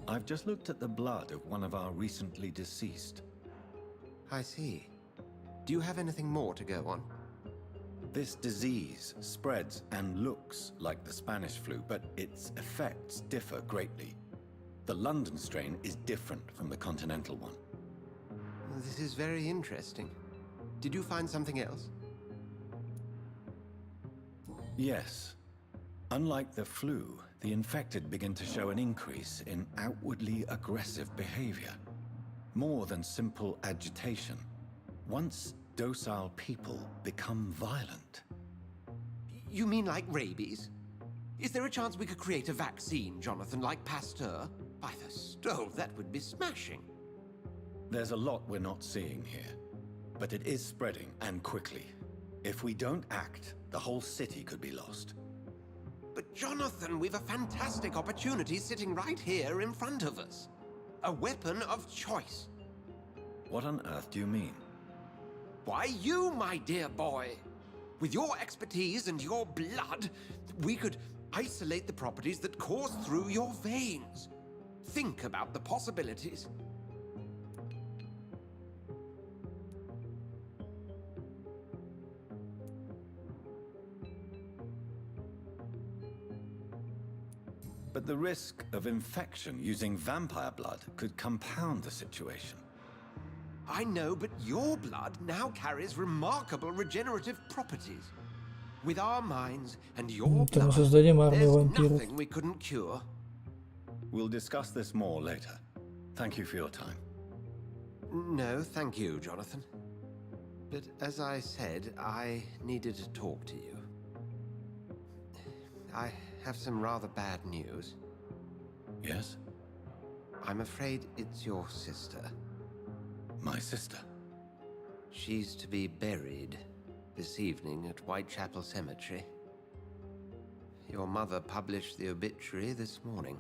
I've just looked at the blood of one of our recently deceased. I see. Do you have anything more to go on? This disease spreads and looks like the Spanish flu, but its effects differ greatly. The London strain is different from the continental one. This is very interesting. Did you find something else? Yes. Unlike the flu, the infected begin to show an increase in outwardly aggressive behavior. More than simple agitation. Once docile people become violent. You mean like rabies? Is there a chance we could create a vaccine, Jonathan, like Pasteur? By the stove, that would be smashing. There's a lot we're not seeing here, but it is spreading, and quickly. If we don't act, the whole city could be lost. But Jonathan, we've a fantastic opportunity sitting right here in front of us. A weapon of choice. What on earth do you mean? Why, you, my dear boy. With your expertise and your blood, we could isolate the properties that course through your veins. Think about the possibilities. But the risk of infection using vampire blood could compound the situation. I know, but your blood now carries remarkable regenerative properties. With our minds and your blood, there's nothing we couldn't cure. We'll discuss this more later. Thank you for your time. No, thank you, Jonathan. But as I said, I needed to talk to you. I have some rather bad news. Yes? I'm afraid it's your sister. My sister? She's to be buried this evening at Uайтчепел Cemetery. Your mother published the obituary this morning.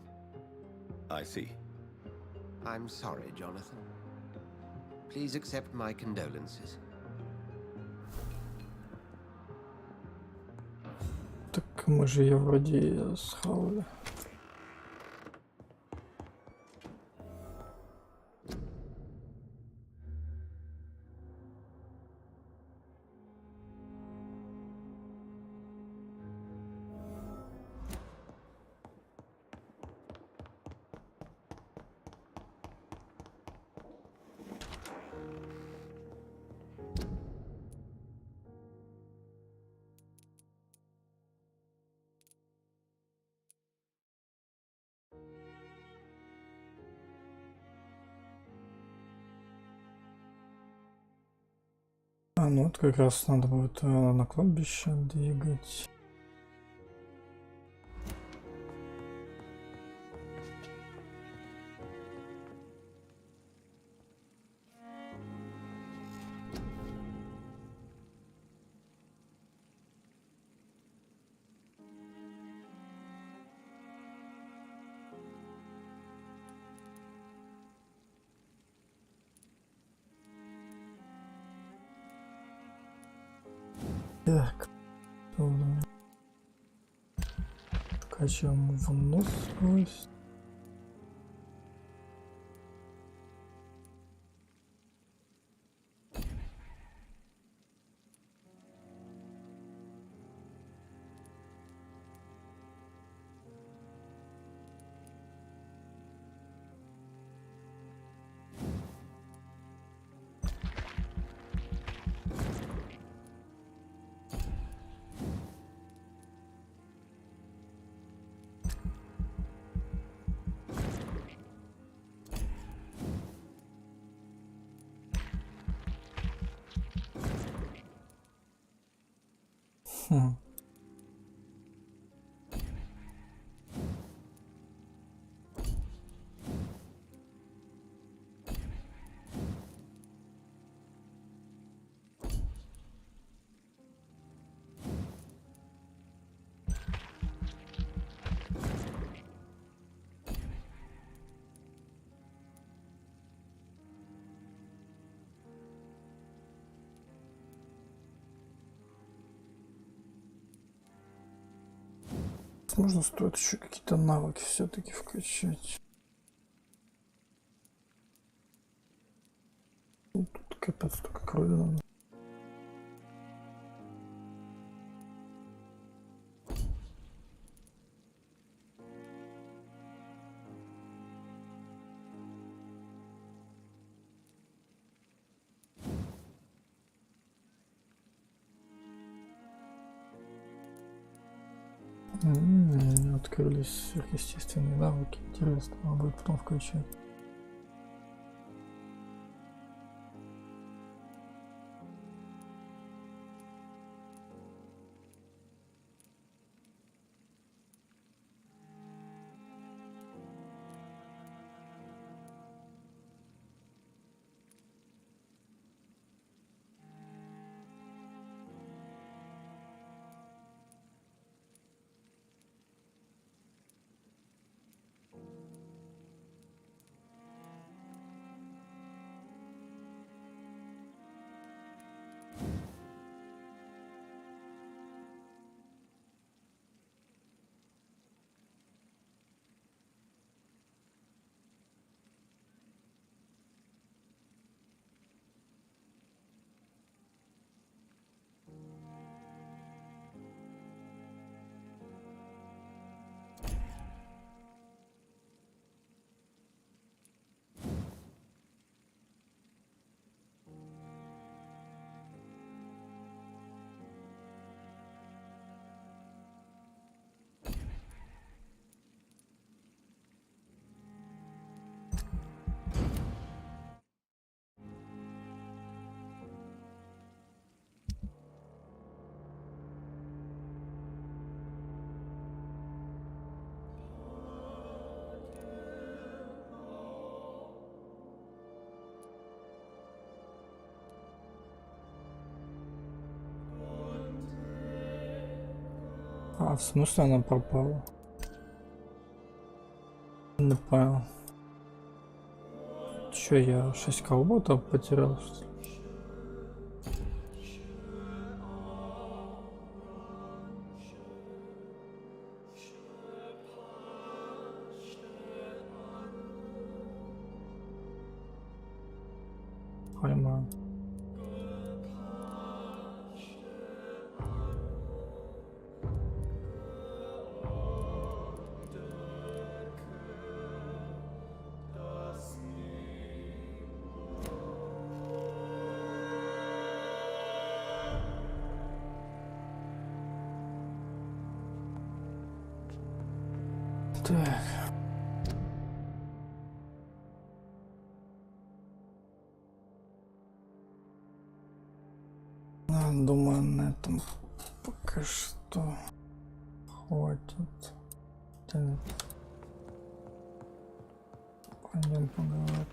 I see. I'm sorry, Jonathan. Please accept my condolences. Так мы же ее вроде схавали. А, ну вот как раз надо будет на кладбище двигать. Так, качаем выносливость. Возможно, стоит еще какие-то навыки все-таки вкачать. Тут капец, только крови надо. Открылись сверхъестественные навыки. Интересно, надо будет потом включать. А, в смысле она пропала? Не понял. Че, я 6 колботов потерял, что ли? Поймаю. Так. Думаю, на этом пока что хватит. Пойдем поговорим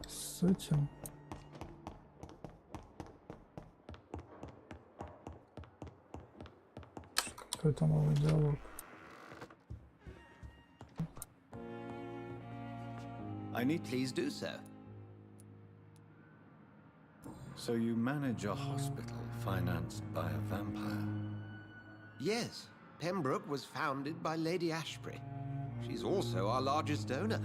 с этим. Какой-то новый диалог. Only please do so. So you manage a hospital financed by a vampire? Yes, Pembroke was founded by Lady Ashbury. She's also our largest donor.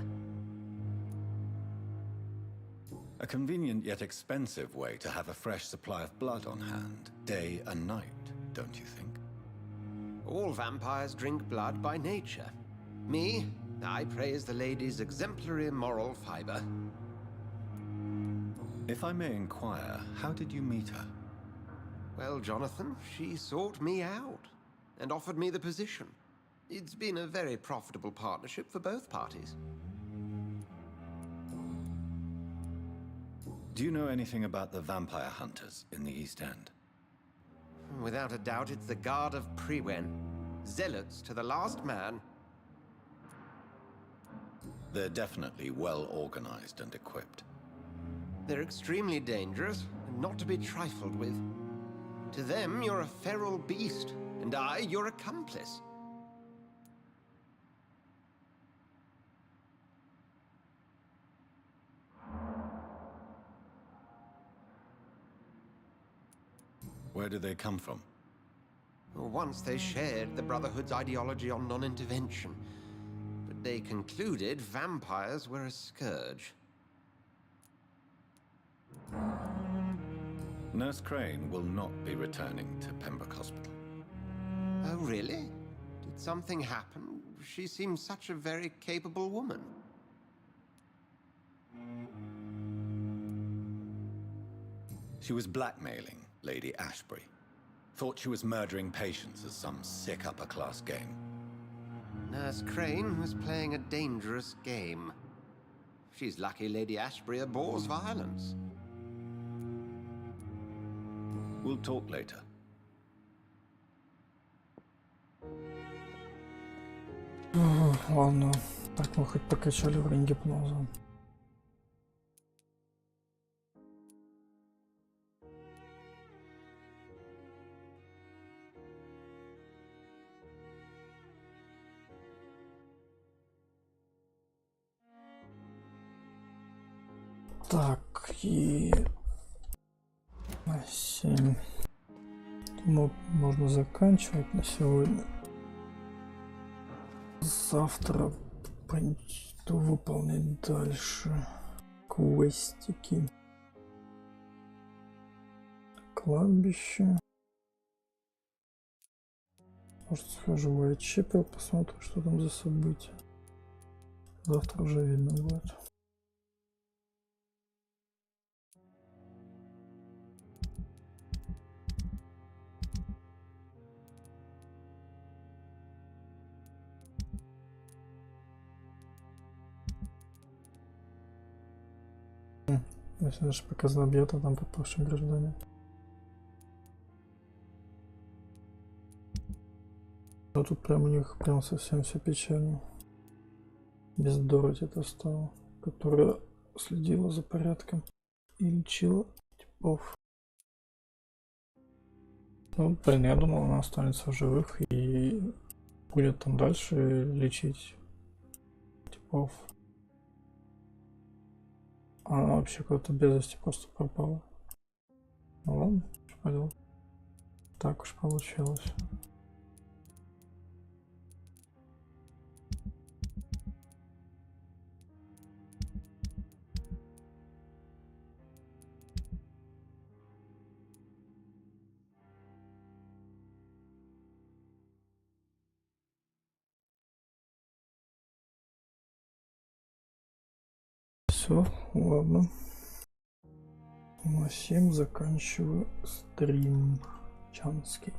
A convenient yet expensive way to have a fresh supply of blood on hand, day and night, don't you think? All vampires drink blood by nature. Me, I praise the lady's exemplary moral fiber. If I may inquire, how did you meet her? Well, Jonathan, she sought me out and offered me the position. It's been a very profitable partnership for both parties. Do you know anything about the vampire hunters in the East End? Without a doubt, it's the Guard of Priwen. Zealots to the last man. They're definitely well organized and equipped. They're extremely dangerous and not to be trifled with. To them, you're a feral beast, and I, your accomplice. Where do they come from? once they shared the Brotherhood's ideology on non-intervention. But they concluded vampires were a scourge. Nurse Crane will not be returning to Pembroke Hospital. Oh, really? Did something happen? She seems such a very capable woman. She was blackmailing Lady Ashbury. Thought she was murdering patients as some sick upper-class game. Nurse Crane was playing a dangerous game. She's lucky Lady Ashbury abhors violence. We'll talk later. Ладно, так мы хоть покачали уровень гипноза. Так, и на 7. Думаю, можно заканчивать на сегодня. Завтра пойду выполнять дальше квестики. Кладбище. Может, схожу в Уайтчепел, посмотрю, что там за события. Завтра уже видно будет. Если даже показал объекта, там пропавшие граждане. Но тут прям у них прям совсем все печально. Без Дороти это стало, которая следила за порядком и лечила типов. Ну, блин, я думал, она останется в живых и будет там дальше лечить типов. А она вообще куда-то без вести просто пропала. Ну ладно, что поделать. Так уж получилось. Все, ладно. На 7 заканчиваю стрим чанский.